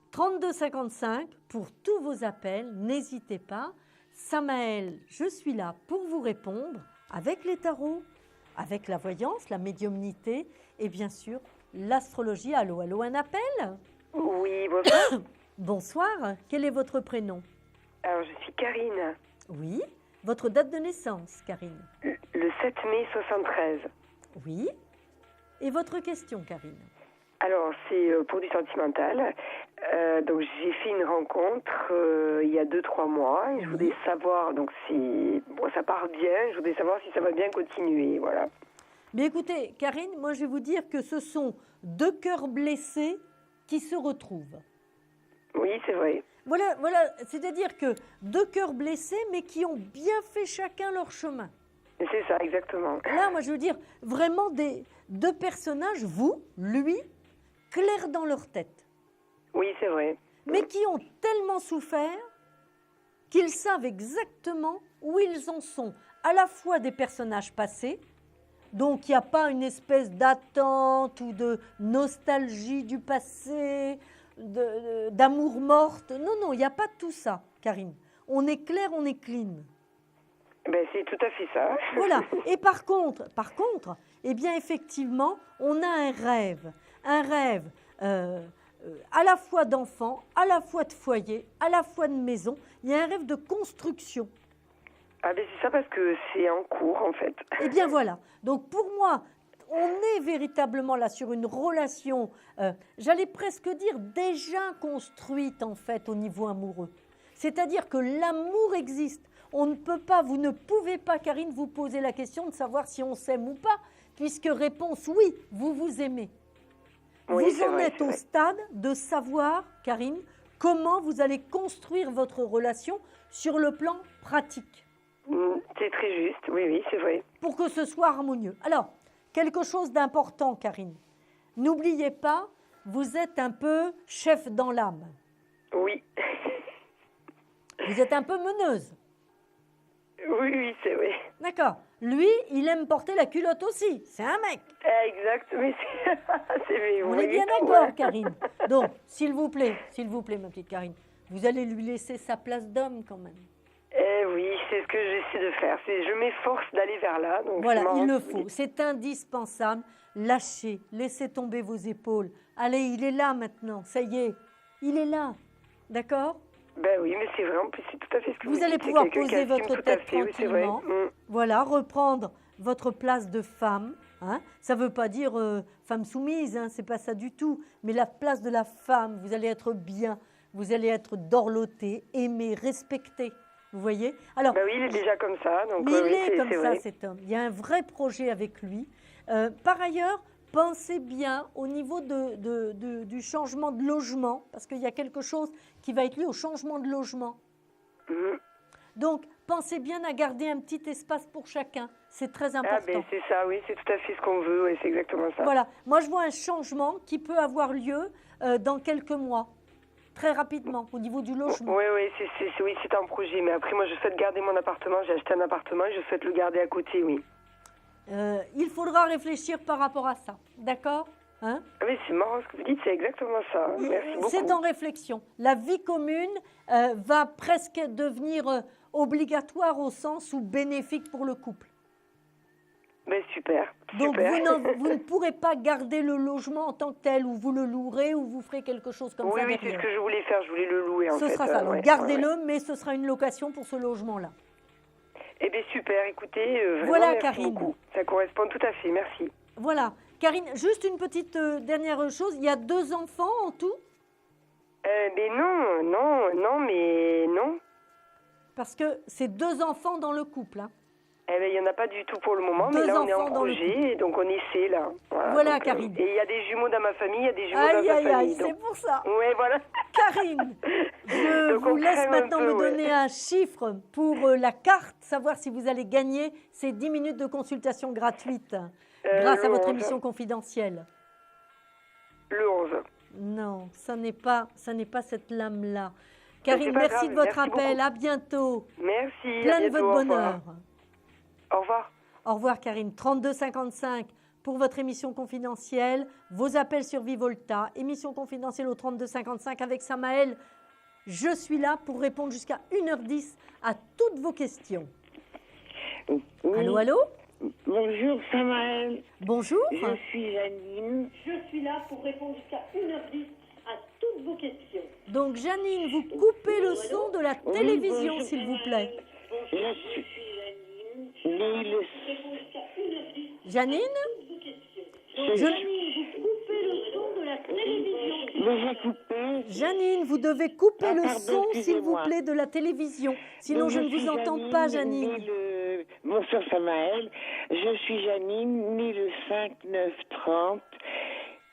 « 3255 pour tous vos appels, n'hésitez pas. Samaël, je suis là pour vous répondre avec les tarots, avec la voyance, la médiumnité et bien sûr l'astrologie. Allô, allô, un appel? Oui, bonsoir. Bonsoir, quel est votre prénom? Alors, je suis Karine. Oui, votre date de naissance, Karine? Le 7 mai 73. Oui, et votre question, Karine? Alors, c'est pour du sentimental. Donc, j'ai fait une rencontre il y a 2-3 mois. Et je voulais savoir, donc si bon, ça part bien, je voulais savoir si ça va bien continuer, voilà. Mais écoutez, Karine, moi je vais vous dire que ce sont deux cœurs blessés qui se retrouvent. Oui, c'est vrai. Voilà, c'est-à-dire que deux cœurs blessés, mais qui ont bien fait chacun leur chemin. C'est ça, exactement. Là, moi je veux dire, vraiment deux personnages, vous, lui, clairs dans leur tête. Oui, c'est vrai. Mais qui ont tellement souffert qu'ils savent exactement où ils en sont. À la fois des personnages passés, donc il n'y a pas une espèce d'attente ou de nostalgie du passé, d'amour morte. Non, il n'y a pas tout ça, Karine. On est clair, on est clean. Ben, c'est tout à fait ça. Voilà. Et par contre, eh bien effectivement, on a un rêve à la fois d'enfant, à la fois de foyer, à la fois de maison. Il y a un rêve de construction. Ah ben c'est ça parce que c'est en cours en fait. Eh bien voilà. Donc pour moi, on est véritablement là sur une relation, j'allais presque dire déjà construite en fait au niveau amoureux. C'est-à-dire que l'amour existe. On ne peut pas, vous ne pouvez pas, Karine, vous poser la question de savoir si on s'aime ou pas, puisque réponse oui, vous vous aimez. Oui, vous en êtes au stade de savoir, Karine, comment vous allez construire votre relation sur le plan pratique. C'est très juste, oui, c'est vrai. Pour que ce soit harmonieux. Alors, quelque chose d'important, Karine. N'oubliez pas, vous êtes un peu chef dans l'âme. Oui. Vous êtes un peu meneuse. Oui, c'est vrai. D'accord. Lui, il aime porter la culotte aussi. C'est un mec. Exact, mais c'est... On est bien d'accord, Karine. Donc, s'il vous plaît, ma petite Karine, vous allez lui laisser sa place d'homme quand même. Oui, c'est ce que j'essaie de faire. Je m'efforce d'aller vers là. Donc voilà, il le faut. C'est indispensable. Lâchez, laissez tomber vos épaules. Allez, il est là maintenant. Ça y est, il est là. D'accord ? Ben oui, mais c'est vrai, en plus, c'est tout à fait ce que vous allez dites. pouvoir poser votre tête fait, tranquillement. Oui, voilà, reprendre votre place de femme. Hein. Ça ne veut pas dire femme soumise, hein, c'est pas ça du tout. Mais la place de la femme, vous allez être bien, vous allez être dorlotée, aimée, respectée. Vous voyez? Alors, oui, il est déjà comme ça. Donc, mais il est comme ça, vrai. cet homme. Il y a un vrai projet avec lui. Par ailleurs, pensez bien au niveau du changement de logement, parce qu'il y a quelque chose qui va être lié au changement de logement. Donc, pensez bien à garder un petit espace pour chacun. C'est très important. Ah ben c'est ça, oui, c'est tout à fait ce qu'on veut, oui, c'est exactement ça. Voilà. Moi, je vois un changement qui peut avoir lieu dans quelques mois. Très rapidement, au niveau du logement. Oui, c'est un projet. Mais après, moi, je souhaite garder mon appartement. J'ai acheté un appartement et je souhaite le garder à côté, oui. Il faudra réfléchir par rapport à ça. D'accord, hein? Ah oui, c'est marrant ce que vous dites, c'est exactement ça. Merci beaucoup. C'est en réflexion. La vie commune va presque devenir obligatoire au sens où bénéfique pour le couple. Ben super. Donc vous ne pourrez pas garder le logement en tant que tel, ou vous le louerez, ou vous ferez quelque chose comme ça. Oui, c'est ce que je voulais faire, je voulais le louer en fait. Ce sera ça, donc gardez-le, mais ce sera une location pour ce logement-là. Eh bien super, écoutez, vraiment, voilà, merci Karine. beaucoup. Ça correspond tout à fait, merci. Voilà. Karine, juste une petite dernière chose, il y a 2 enfants en tout? Mais non. Parce que c'est 2 enfants dans le couple, hein. Eh bien, il n'y en a pas du tout pour le moment, mais là, on est en projet, et donc on essaie, là. Voilà, donc, Karine. Et il y a des jumeaux dans ma famille, il y a des jumeaux dans ma famille. Aïe, c'est pour ça. Oui, voilà. Karine, je vous laisse maintenant me donner un chiffre pour la carte, savoir si vous allez gagner ces 10 minutes de consultation gratuite grâce à votre émission confidentielle. Le 11. Non, ça n'est pas cette lame-là. Karine, merci de votre appel. À bientôt. Merci. Plein de votre bonheur. Au revoir. Au revoir Karine. 3255 pour votre émission confidentielle. Vos appels sur Vivolta. Émission confidentielle au 3255 avec Samaël. Je suis là pour répondre jusqu'à 1h10 à toutes vos questions. Oui. Allô, allô? Bonjour Samaël. Bonjour. Je suis Janine. Je suis là pour répondre jusqu'à 1h10 à toutes vos questions. Donc Janine, vous coupez le son de la télévision, bonjour. s'il vous plaît. Je suis née le... Janine? Je- Janine, vous coupez le son de la télévision. Mais j'ai coupé. Janine, vous devez couper Ah, le pardon, son, s'il vous excusez-moi. plaît, de la télévision. Sinon, Donc, je ne suis vous entends pas, née Janine. le... Bonsoir Samaël. Je suis Janine, née le 5-9-30.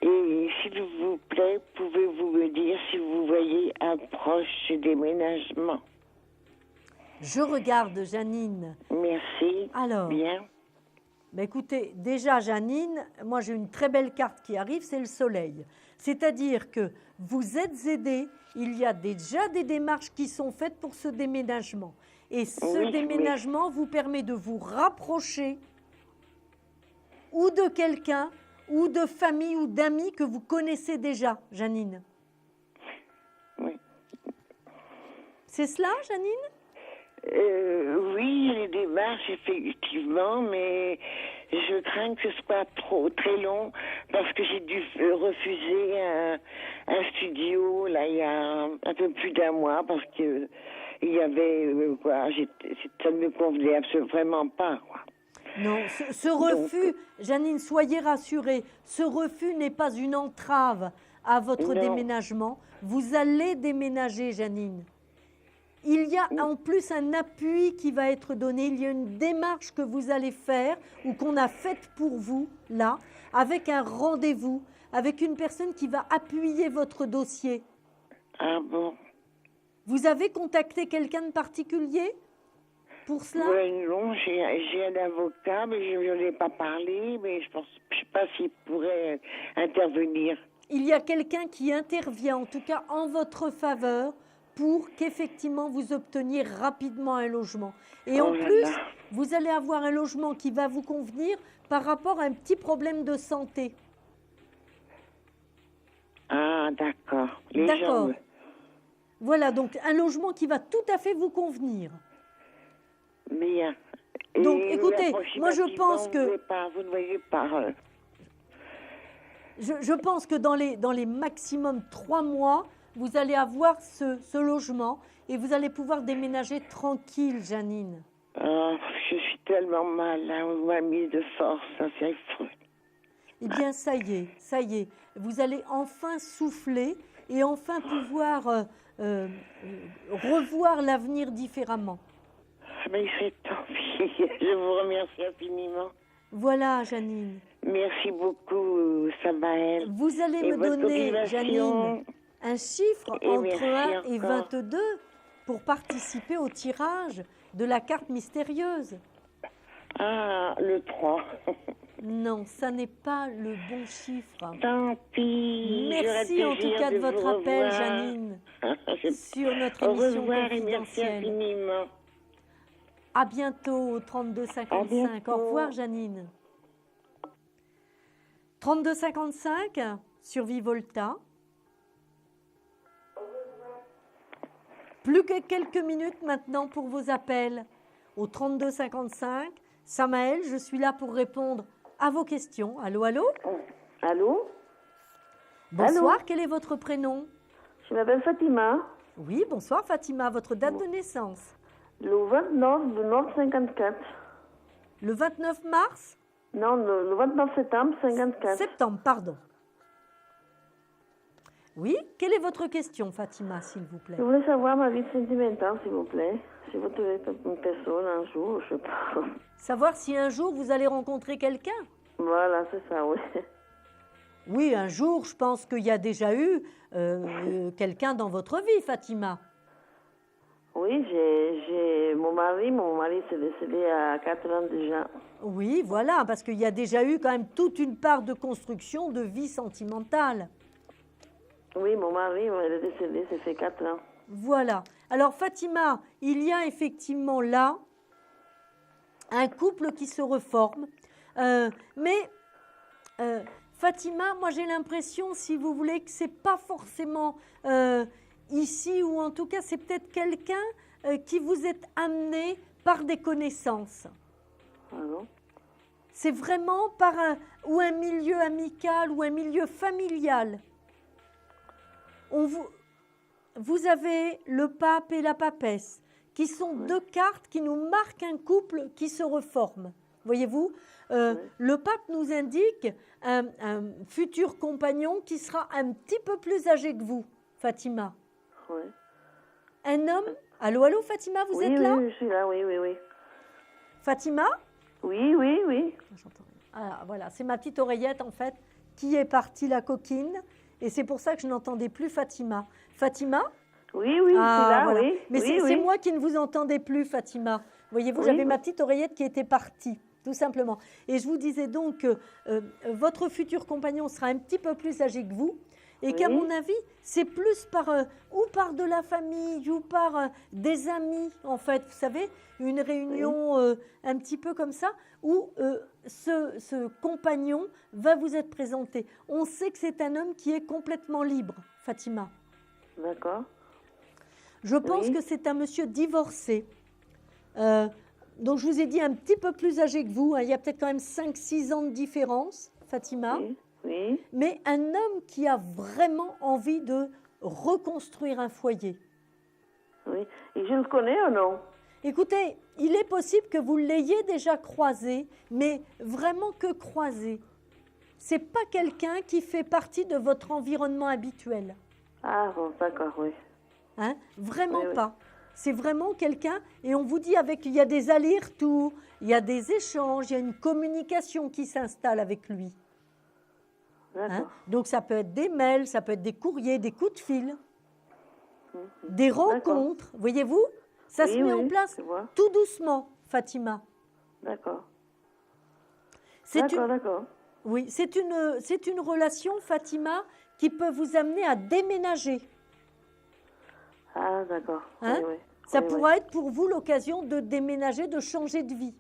Et s'il vous plaît, pouvez-vous me dire si vous voyez un proche déménagement? Je regarde, Janine. Merci. Alors, Bien. bah écoutez, déjà, Janine, moi j'ai une très belle carte qui arrive, c'est le soleil. C'est-à-dire que vous êtes aidée, il y a déjà des démarches qui sont faites pour ce déménagement. Et ce Oui, déménagement vous permet de vous rapprocher ou de quelqu'un, ou de famille, ou d'amis que vous connaissez déjà, Janine. Oui. C'est cela, Janine? Oui, il y a des démarches, effectivement, mais je crains que ce soit très long parce que j'ai dû refuser un studio, là, il y a un peu plus d'un mois parce que il y avait, ça ne me convenait absolument vraiment pas, quoi. Non, ce refus, Janine, soyez rassurée, ce refus n'est pas une entrave à votre Non. déménagement. Vous allez déménager, Janine. Il y a en plus un appui qui va être donné, il y a une démarche que vous allez faire ou qu'on a faite pour vous, là, avec un rendez-vous, avec une personne qui va appuyer votre dossier. Ah bon? Vous avez contacté quelqu'un de particulier pour cela? Ouais, non, j'ai un avocat, mais je n'en ai pas parlé, mais je sais pas s'il pourrait intervenir. Il y a quelqu'un qui intervient, en tout cas en votre faveur, pour qu'effectivement vous obteniez rapidement un logement. Et en Oh là plus, là. vous allez avoir un logement qui va vous convenir par rapport à un petit problème de santé. Ah, d'accord. Les D'accord. jambes. Voilà, donc un logement qui va tout à fait vous convenir. Bien. Donc, Et écoutez, moi, je pense que- Vous ne voyez pas. Je pense que dans les maximum 3 mois, vous allez avoir ce logement et vous allez pouvoir déménager tranquille, Janine. Oh, je suis tellement mal, là. On m'a mis de force, ça, c'est affreux. Eh bien, ça y est. Vous allez enfin souffler et enfin pouvoir revoir l'avenir différemment. Mais c'est tant pis. Je vous remercie infiniment. Voilà, Janine. Merci beaucoup, Samaël. Vous allez Et me votre donner, motivation. Janine, un chiffre Et entre merci 1 et encore. 22 pour participer au tirage de la carte mystérieuse. Ah, le 3. Non, ça n'est pas le bon chiffre. Tant pis. Merci J'aurais en tout plaisir cas de vous votre appel, revoir. Janine, sur notre Au émission revoir et merci confidentielle. infiniment. À bientôt au 3255. À bientôt. Au revoir, Janine. 3255 sur Vivolta. Plus que quelques minutes maintenant pour vos appels au 3255. Samaël, je suis là pour répondre à vos questions. Allô, allô? Allô? Bonsoir, Allô? quel est votre prénom? Je m'appelle Fatima. Oui, bonsoir Fatima, votre date de naissance? Le 29 de novembre 54. Le 29 mars? Non, le 29 septembre 54. Septembre, pardon. Oui, quelle est votre question, Fatima, s'il vous plaît? Je voulais savoir ma vie sentimentale, s'il vous plaît. Si vous trouvez une personne un jour, je sais pas. Savoir si un jour vous allez rencontrer quelqu'un? Voilà, c'est ça, oui. Oui, un jour, je pense qu'il y a déjà eu quelqu'un dans votre vie, Fatima. Oui, j'ai mon mari s'est décédé à 4 ans déjà. Oui, voilà, parce qu'il y a déjà eu quand même toute une part de construction de vie sentimentale. Oui, mon mari il est décédé, ça fait 4 ans. Voilà. Alors, Fatima, il y a effectivement là un couple qui se reforme. Mais Fatima, moi j'ai l'impression, si vous voulez, que ce n'est pas forcément ici, ou en tout cas c'est peut-être quelqu'un qui vous est amené par des connaissances. Ah non. C'est vraiment par un milieu amical ou un milieu familial. Vous avez le pape et la papesse, qui sont deux cartes qui nous marquent un couple qui se reforme. Voyez-vous, le pape nous indique un futur compagnon qui sera un petit peu plus âgé que vous, Fatima. Oui. Un homme... Allô, allô, Fatima, vous êtes là? Oui, je suis là, oui. Fatima? Oui. J'entends rien. Ah, voilà, c'est ma petite oreillette, en fait, qui est partie, la coquine. Et c'est pour ça que je n'entendais plus Fatima. Fatima? Oui, je suis là, voilà. oui. Mais c'est moi qui ne vous entendais plus, Fatima. Voyez-vous, j'avais ma petite oreillette qui était partie, tout simplement. Et je vous disais donc que votre futur compagnon sera un petit peu plus âgé que vous. Et qu'à mon avis, c'est plus ou par de la famille ou par des amis, en fait. Vous savez, une réunion un petit peu comme ça, où ce compagnon va vous être présenté. On sait que c'est un homme qui est complètement libre, Fatima. D'accord. Je pense que c'est un monsieur divorcé. Donc, je vous ai dit un petit peu plus âgé que vous. Hein. Il y a peut-être quand même 5-6 ans de différence, Fatima. Oui. Mais un homme qui a vraiment envie de reconstruire un foyer. Oui. Et je le connais ou non? Écoutez, il est possible que vous l'ayez déjà croisé, mais vraiment que croisé. Ce n'est pas quelqu'un qui fait partie de votre environnement habituel. Ah bon, d'accord, oui. Hein? Vraiment pas. C'est vraiment quelqu'un, et on vous dit il y a des allers-retours, il y a des échanges, il y a une communication qui s'installe avec lui. Hein? Donc ça peut être des mails, ça peut être des courriers, des coups de fil, des rencontres, voyez-vous? Ça se met en place tout doucement, Fatima. D'accord. D'accord. Oui, c'est une relation, Fatima, qui peut vous amener à déménager. Ah, d'accord. Hein? Oui. Ça pourra être pour vous l'occasion de déménager, de changer de vie.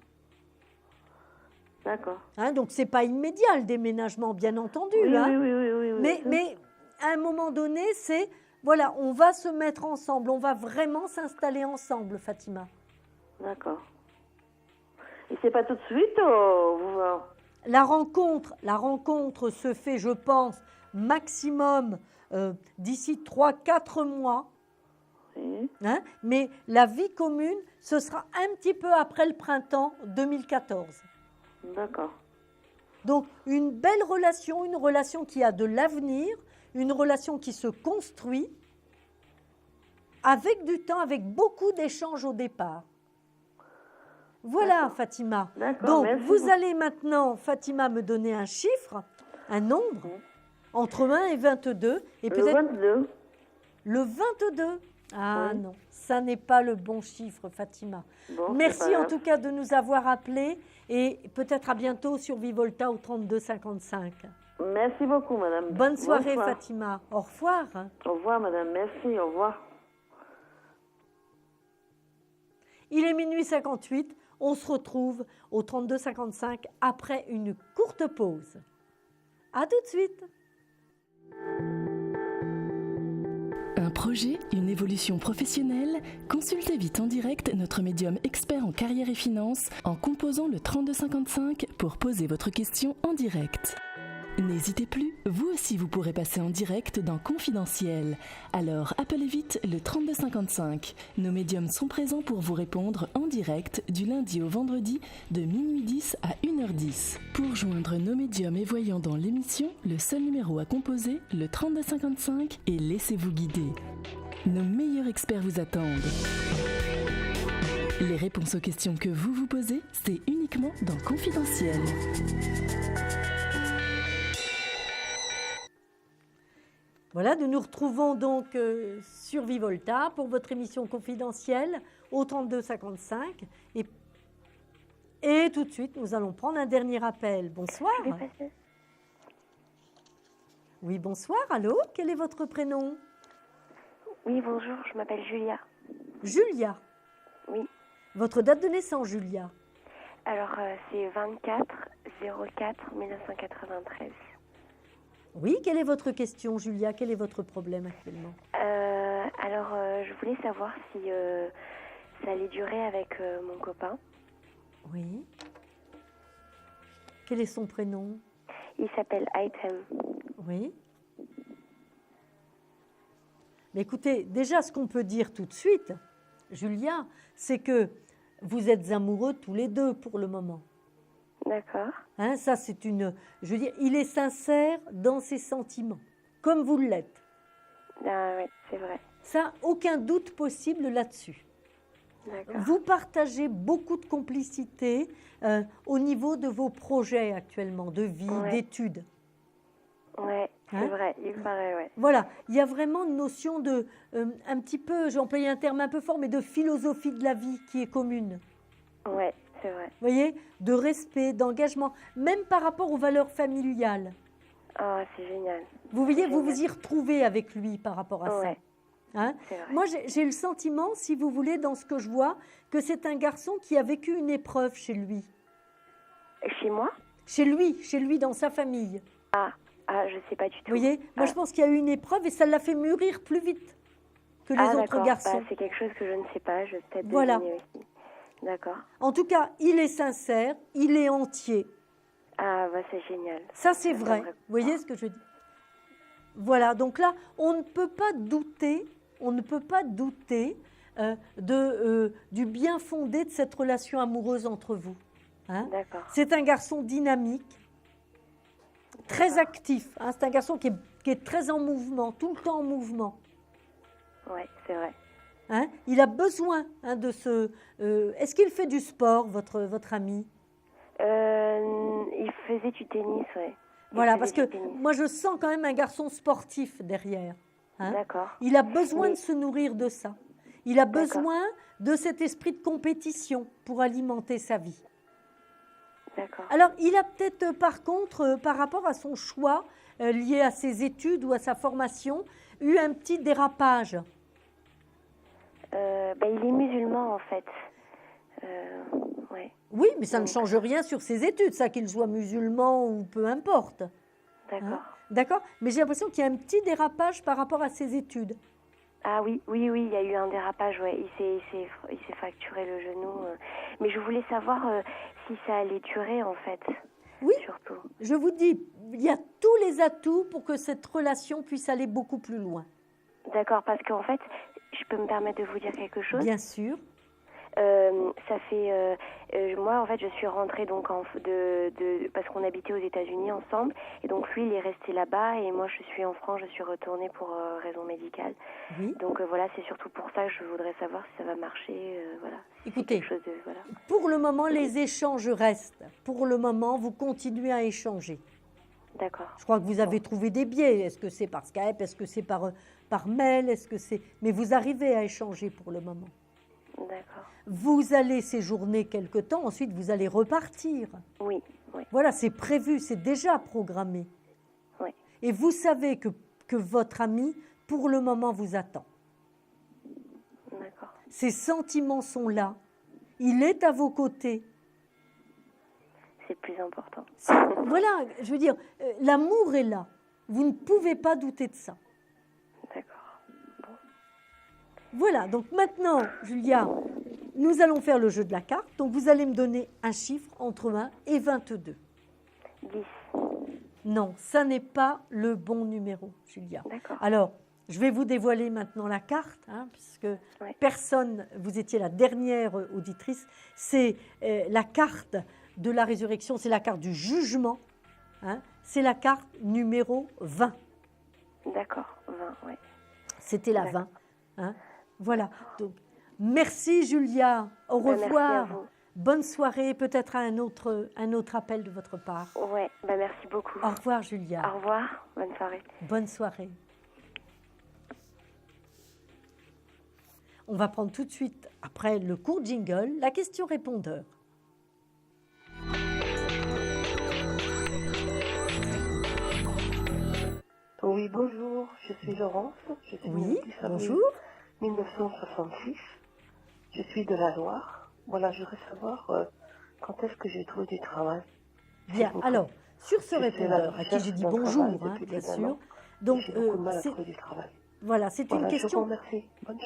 D'accord. Hein, donc, ce n'est pas immédiat le déménagement, bien entendu. Oui, hein. oui. Mais à un moment donné, c'est, voilà, on va se mettre ensemble, on va vraiment s'installer ensemble, Fatima. D'accord. Et c'est pas tout de suite La rencontre se fait, je pense, maximum d'ici 3-4 mois. Oui. Hein, mais la vie commune, ce sera un petit peu après le printemps 2014. D'accord. Donc, une belle relation, une relation qui a de l'avenir, une relation qui se construit avec du temps, avec beaucoup d'échanges au départ. Voilà, Fatima. Donc, vous allez maintenant, Fatima, me donner un chiffre, un nombre, entre 1 et 22. Et le 22. Le 22. Ah non, ça n'est pas le bon chiffre, Fatima. Bon, merci en tout cas de nous avoir appelés et peut-être à bientôt sur Vivolta au 32 55. Merci beaucoup, madame. Bonne soirée, Fatima. Au revoir. Au revoir, madame. Merci, au revoir. Il est minuit 58. On se retrouve au 32 55 après une courte pause. À tout de suite. Un projet, une évolution professionnelle? Consultez vite en direct notre médium expert en carrière et finance en composant le 3255 pour poser votre question en direct. N'hésitez plus, vous aussi vous pourrez passer en direct dans Confidentiel. Alors appelez vite le 3255. Nos médiums sont présents pour vous répondre en direct du lundi au vendredi de minuit 10 à 1h10. Pour joindre nos médiums et voyants dans l'émission, le seul numéro à composer, le 3255, et laissez-vous guider. Nos meilleurs experts vous attendent. Les réponses aux questions que vous vous posez, c'est uniquement dans Confidentiel. Voilà, nous nous retrouvons donc sur Vivolta pour votre émission confidentielle au 32 55. Et tout de suite, nous allons prendre un dernier appel. Bonsoir. Oui, bonsoir. Allô, quel est votre prénom? Oui, bonjour, je m'appelle Julia. Julia? Oui. Votre date de naissance, Julia? Alors, c'est 24 04 1993. Oui, quelle est votre question, Julia? Quel est votre problème actuellement? Alors, je voulais savoir si ça allait durer avec mon copain. Oui. Quel est son prénom? Il s'appelle Item. Oui. Mais écoutez, déjà, ce qu'on peut dire tout de suite, Julia, c'est que vous êtes amoureux tous les deux pour le moment. D'accord. Hein, ça, c'est une... Je veux dire, il est sincère dans ses sentiments, comme vous l'êtes. Ah oui, c'est vrai. Ça, aucun doute possible là-dessus. D'accord. Vous partagez beaucoup de complicité au niveau de vos projets actuellement, de vie, d'études. Ouais, c'est Hein? vrai, il paraît, ouais. Voilà, il y a vraiment une notion de, un petit peu, j'ai employé un terme un peu fort, mais de philosophie de la vie qui est commune. Ouais, c'est vrai. Vous voyez, de respect, d'engagement, même par rapport aux valeurs familiales. Ah, c'est génial. Vous voyez, vous vous y retrouvez avec lui par rapport à ça. Ouais. Hein? C'est vrai. Moi, j'ai le sentiment, si vous voulez, dans ce que je vois, que c'est un garçon qui a vécu une épreuve chez lui. Chez moi? Chez lui, dans sa famille. Ah, je sais pas du tout. Vous voyez, moi je pense qu'il y a eu une épreuve et ça l'a fait mûrir plus vite que les autres d'accord. garçons. Bah, c'est quelque chose que je ne sais pas, je vais peut-être Voilà. deviner aussi. D'accord. En tout cas, il est sincère, il est entier. Ah, bah c'est génial. Ça, c'est vrai. Vous voyez ce que je dis? Voilà, donc là, on ne peut pas douter, du bien fondé de cette relation amoureuse entre vous. Hein? D'accord. C'est un garçon dynamique, très actif. Hein? C'est un garçon qui est très en mouvement, tout le temps en mouvement. Ouais, c'est vrai. Hein? Il a besoin de ce... Est-ce qu'il fait du sport, votre ami? Il faisait du tennis, ouais. Voilà, parce que moi, je sens quand même un garçon sportif derrière. Hein? D'accord. Il a besoin de se nourrir de ça. Il a besoin de cet esprit de compétition pour alimenter sa vie. D'accord. Alors, il a peut-être, par contre, par rapport à son choix lié à ses études ou à sa formation, eu un petit dérapage. Bah, il est musulman, en fait. Ouais. Oui, mais ça ne change rien sur ses études, ça, qu'il soit musulman ou peu importe. D'accord. Hein? D'accord? Mais j'ai l'impression qu'il y a un petit dérapage par rapport à ses études. Ah oui, il y a eu un dérapage, ouais. Il s'est fracturé le genou. Mais je voulais savoir si ça allait durer, en fait. Oui, surtout. Je vous dis, il y a tous les atouts pour que cette relation puisse aller beaucoup plus loin. D'accord, parce qu'en fait, je peux me permettre de vous dire quelque chose? Bien sûr. Ça fait moi en fait je suis rentrée donc parce qu'on habitait aux États-Unis ensemble et donc lui il est resté là-bas et moi je suis en France, je suis retournée pour raison médicale. Oui. Donc voilà, c'est surtout pour ça que je voudrais savoir si ça va marcher, voilà. Écoutez, voilà. Pour le moment les échanges restent. Pour le moment vous continuez à échanger. D'accord. Je crois que vous avez trouvé des biais. Est-ce que c'est par Skype? Est-ce que c'est par mail? Est-ce que c'est... Mais vous arrivez à échanger pour le moment. D'accord. Vous allez séjourner quelque temps, ensuite vous allez repartir. Oui. Voilà, c'est prévu, c'est déjà programmé. Oui. Et vous savez que votre ami, pour le moment, vous attend. D'accord. Ses sentiments sont là. Il est à vos côtés. C'est le plus important. Voilà, je veux dire, l'amour est là. Vous ne pouvez pas douter de ça. D'accord. Voilà, donc maintenant, Julia, nous allons faire le jeu de la carte. Donc vous allez me donner un chiffre entre 1 et 22. 10. Non, ça n'est pas le bon numéro, Julia. D'accord. Alors, je vais vous dévoiler maintenant la carte, puisque personne, vous étiez la dernière auditrice. C'est la carte de la résurrection, c'est la carte du jugement. C'est la carte numéro 20. D'accord, 20, oui. C'était la 20. Voilà. Donc, merci Julia. Au revoir. Merci à vous. Bonne soirée. Peut-être à un autre appel de votre part. Ouais, merci beaucoup. Au revoir Julia. Au revoir. Bonne soirée. Bonne soirée. On va prendre tout de suite, après le court jingle, la question répondeur. Oui, bonjour, je suis Laurence. Je suis Oui, bonjour. 1966. Je suis de la Loire. Voilà, je voudrais savoir quand est-ce que j'ai trouvé du travail? Bien, alors, sur ce répondeur, à qui j'ai dit bonjour, bien sûr, donc voilà, c'est une question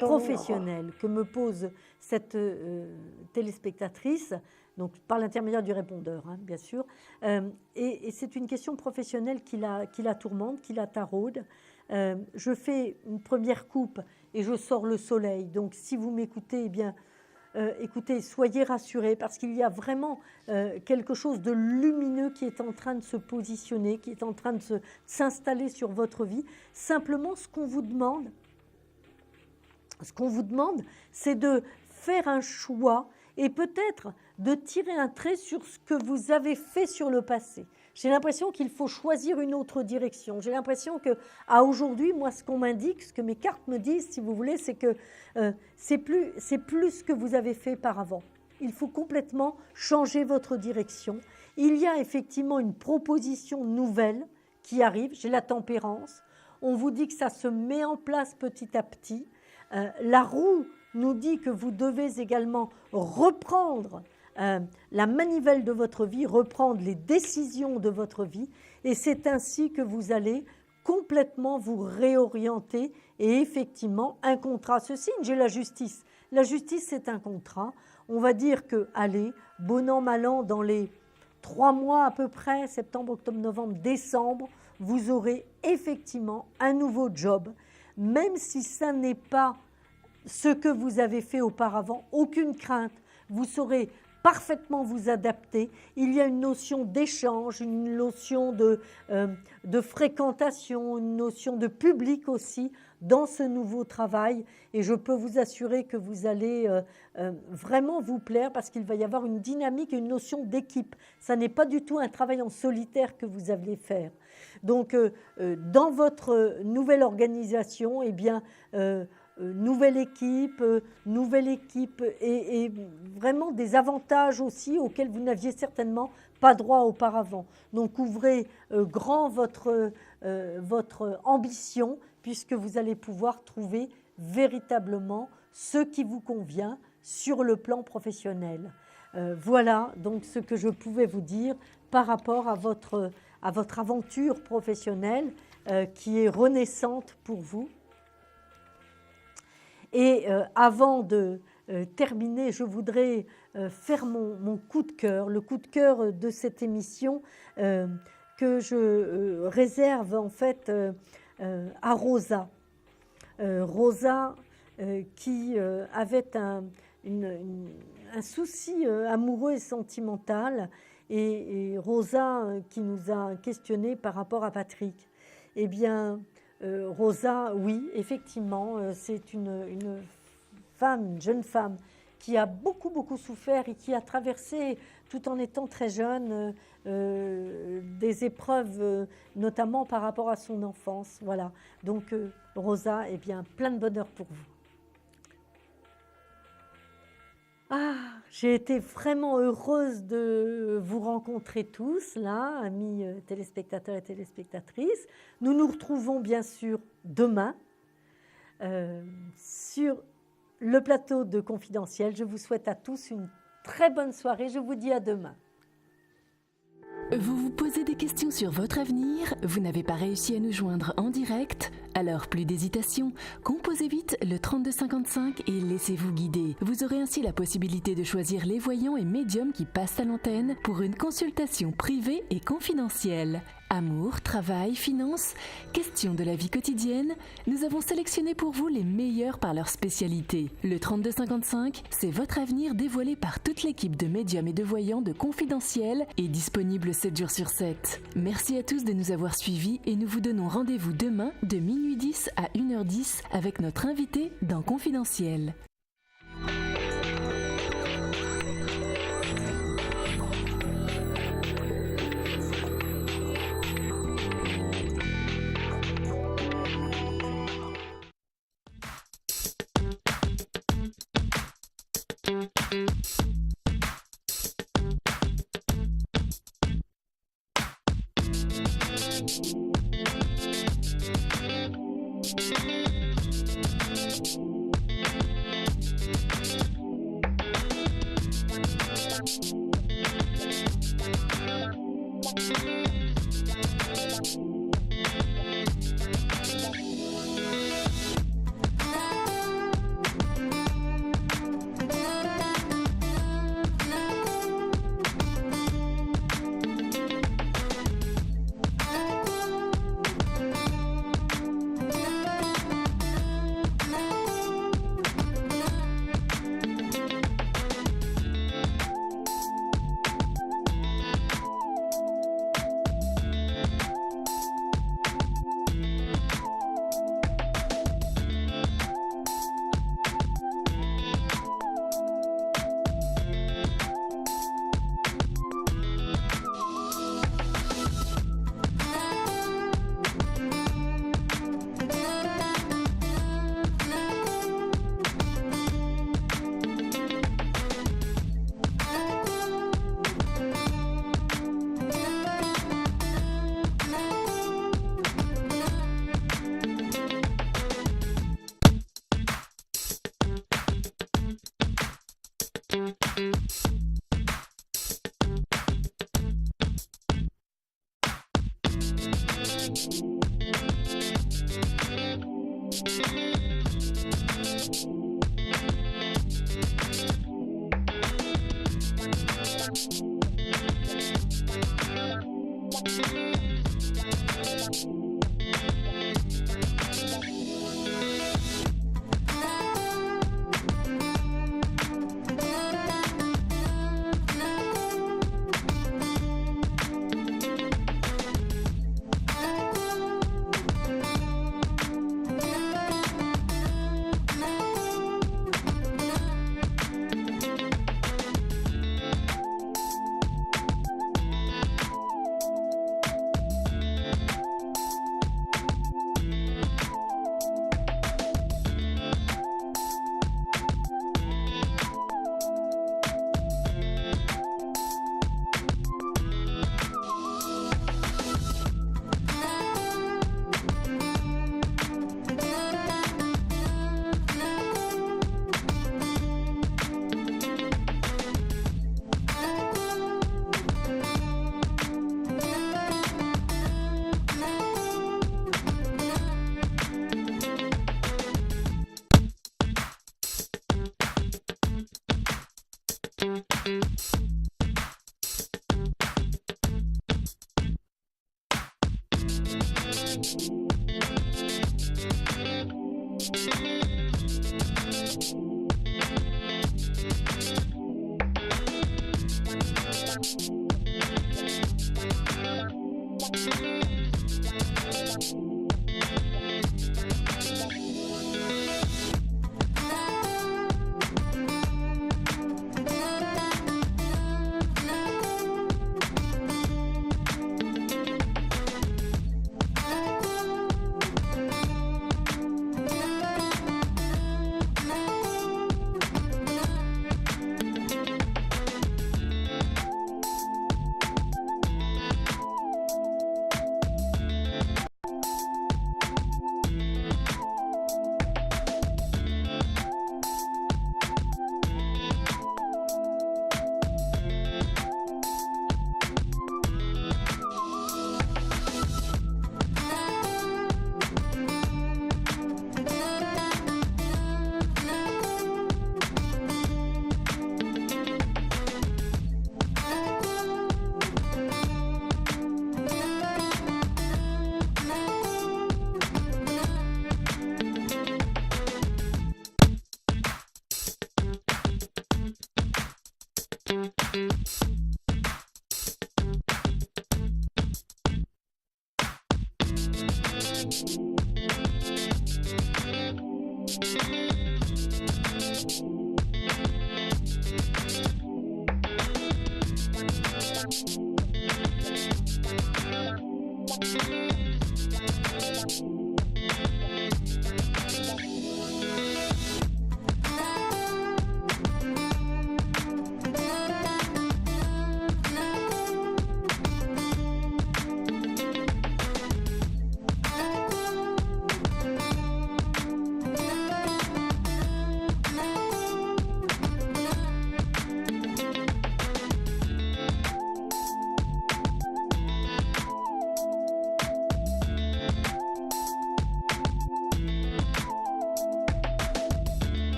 professionnelle que me pose cette téléspectatrice, donc par l'intermédiaire du répondeur, bien sûr, et c'est une question professionnelle qui la tourmente, qui la taraude. Je fais une première coupe et je sors le soleil, donc si vous m'écoutez, eh bien, écoutez, soyez rassurés parce qu'il y a vraiment quelque chose de lumineux qui est en train de se positionner, qui est en train de s'installer sur votre vie. Simplement, ce qu'on vous demande, c'est de faire un choix et peut-être de tirer un trait sur ce que vous avez fait sur le passé. J'ai l'impression qu'il faut choisir une autre direction. J'ai l'impression qu'à aujourd'hui, moi, ce qu'on m'indique, ce que mes cartes me disent, si vous voulez, c'est que c'est plus ce que vous avez fait par avant. Il faut complètement changer votre direction. Il y a effectivement une proposition nouvelle qui arrive. J'ai la tempérance. On vous dit que ça se met en place petit à petit. La roue nous dit que vous devez également reprendre la manivelle de votre vie, reprendre les décisions de votre vie, et c'est ainsi que vous allez complètement vous réorienter. Et effectivement, un contrat se signe. J'ai la justice. La justice, c'est un contrat. On va dire que, allez, bon an, mal an, dans les 3 mois à peu près, septembre, octobre, novembre, décembre, vous aurez effectivement un nouveau job. Même si ça n'est pas ce que vous avez fait auparavant, aucune crainte, vous saurez parfaitement vous adapter. Il y a une notion d'échange, une notion de fréquentation, une notion de public aussi dans ce nouveau travail, et je peux vous assurer que vous allez vraiment vous plaire parce qu'il va y avoir une dynamique et une notion d'équipe. Ça n'est pas du tout un travail en solitaire que vous allez faire. Donc dans votre nouvelle organisation, eh bien nouvelle équipe et vraiment des avantages aussi auxquels vous n'aviez certainement pas droit auparavant. Donc ouvrez grand votre ambition, puisque vous allez pouvoir trouver véritablement ce qui vous convient sur le plan professionnel. Voilà donc ce que je pouvais vous dire par rapport à votre aventure professionnelle qui est renaissante pour vous. Et avant de terminer, je voudrais faire mon coup de cœur, le coup de cœur de cette émission que je réserve en fait à Rosa. Rosa qui avait un souci amoureux et sentimental, et Rosa qui nous a questionné par rapport à Patrick. Eh bien, Rosa, oui, effectivement, c'est une jeune femme qui a beaucoup souffert et qui a traversé, tout en étant très jeune, des épreuves, notamment par rapport à son enfance. Voilà. Donc, Rosa, eh bien, plein de bonheur pour vous. J'ai été vraiment heureuse de vous rencontrer tous, là, amis téléspectateurs et téléspectatrices. Nous nous retrouvons bien sûr demain sur le plateau de Confidentiel. Je vous souhaite à tous une très bonne soirée. Je vous dis à demain. Vous vous posez des questions sur votre avenir? Vous n'avez pas réussi à nous joindre en direct? Alors plus d'hésitation, composez vite le 3255 et laissez-vous guider. Vous aurez ainsi la possibilité de choisir les voyants et médiums qui passent à l'antenne pour une consultation privée et confidentielle. Amour, travail, finances, questions de la vie quotidienne, nous avons sélectionné pour vous les meilleurs par leur spécialité. Le 3255, c'est votre avenir dévoilé par toute l'équipe de médiums et de voyants de Confidentiel et disponible 7 jours sur 7. Merci à tous de nous avoir suivis et nous vous donnons rendez-vous demain de minuit 10 à 1h10 avec notre invité dans Confidentiel.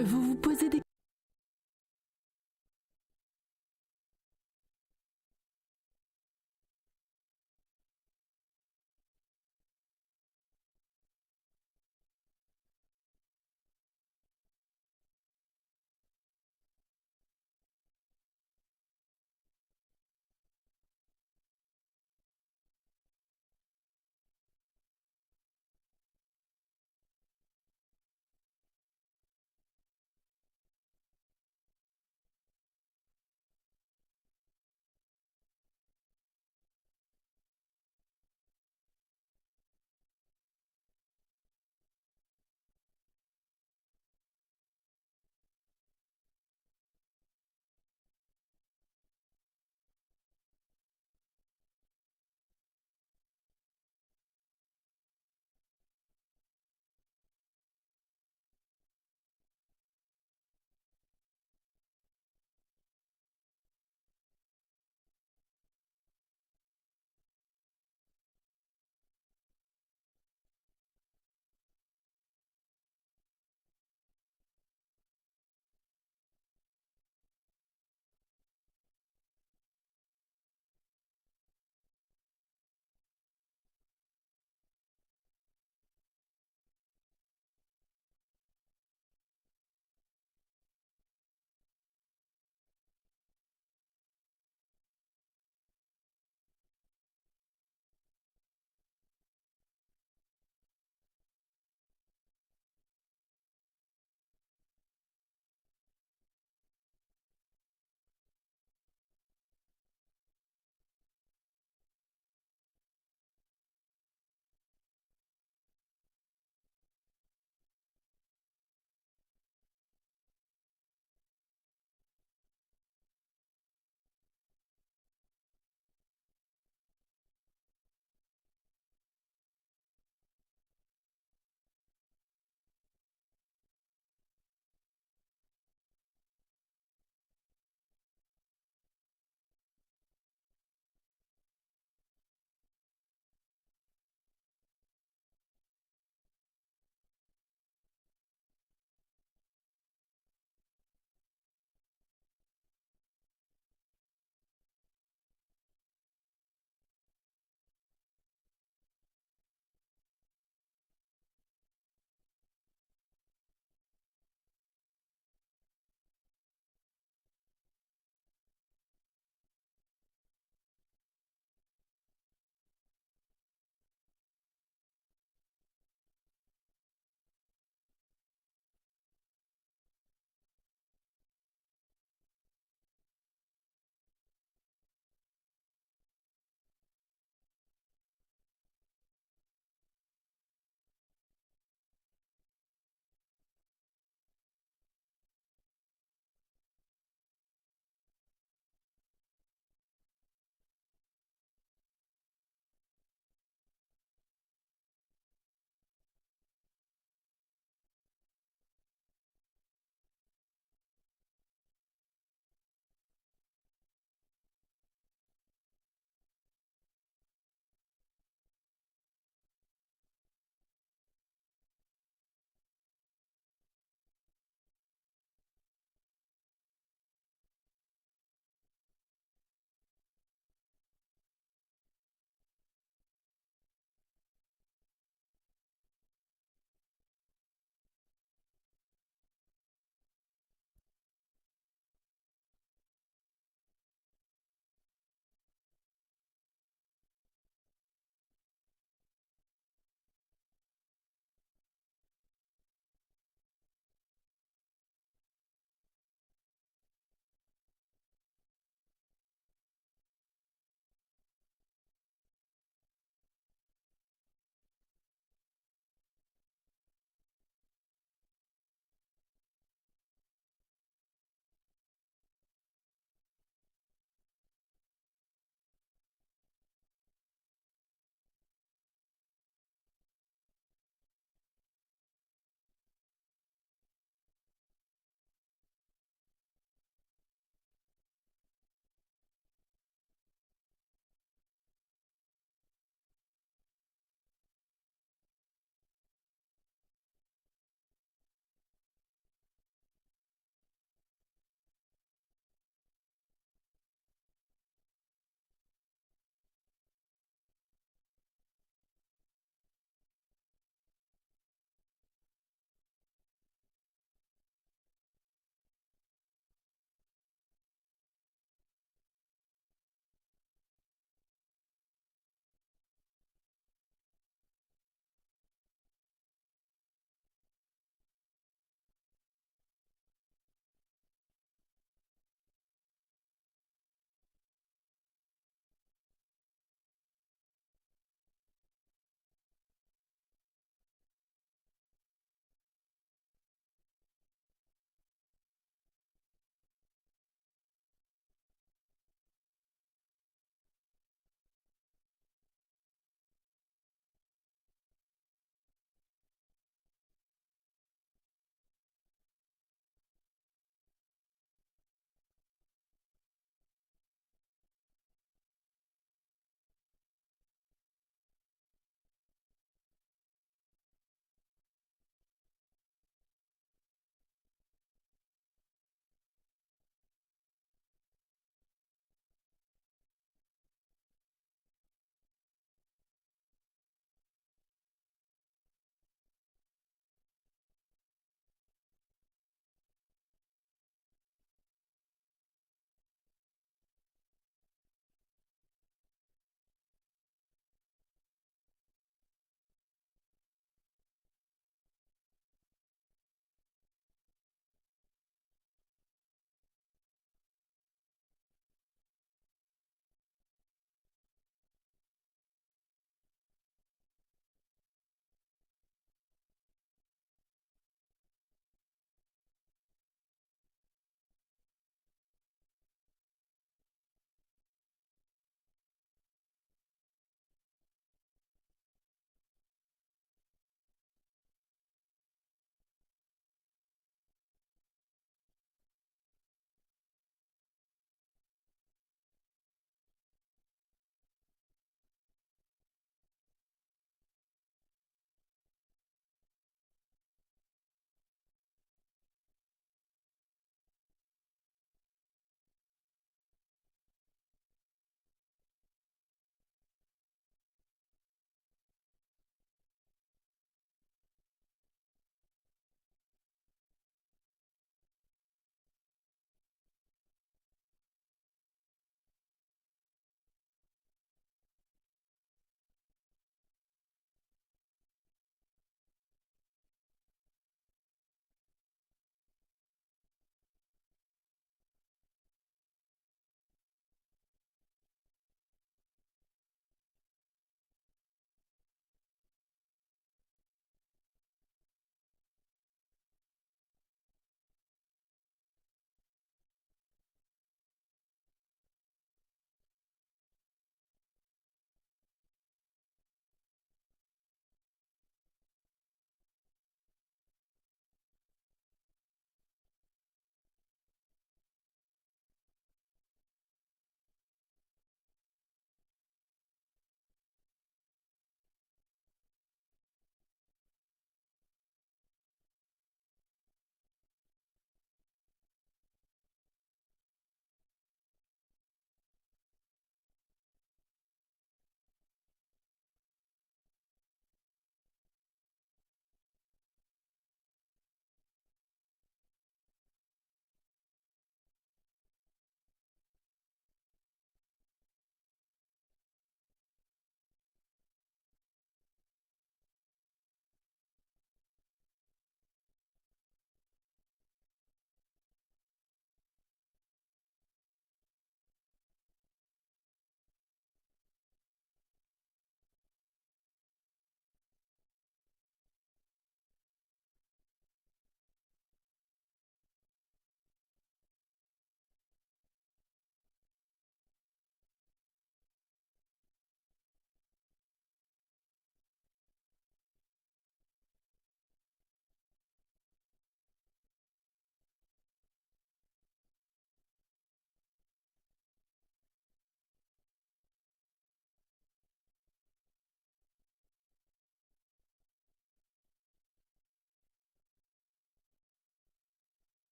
Vous vous posez des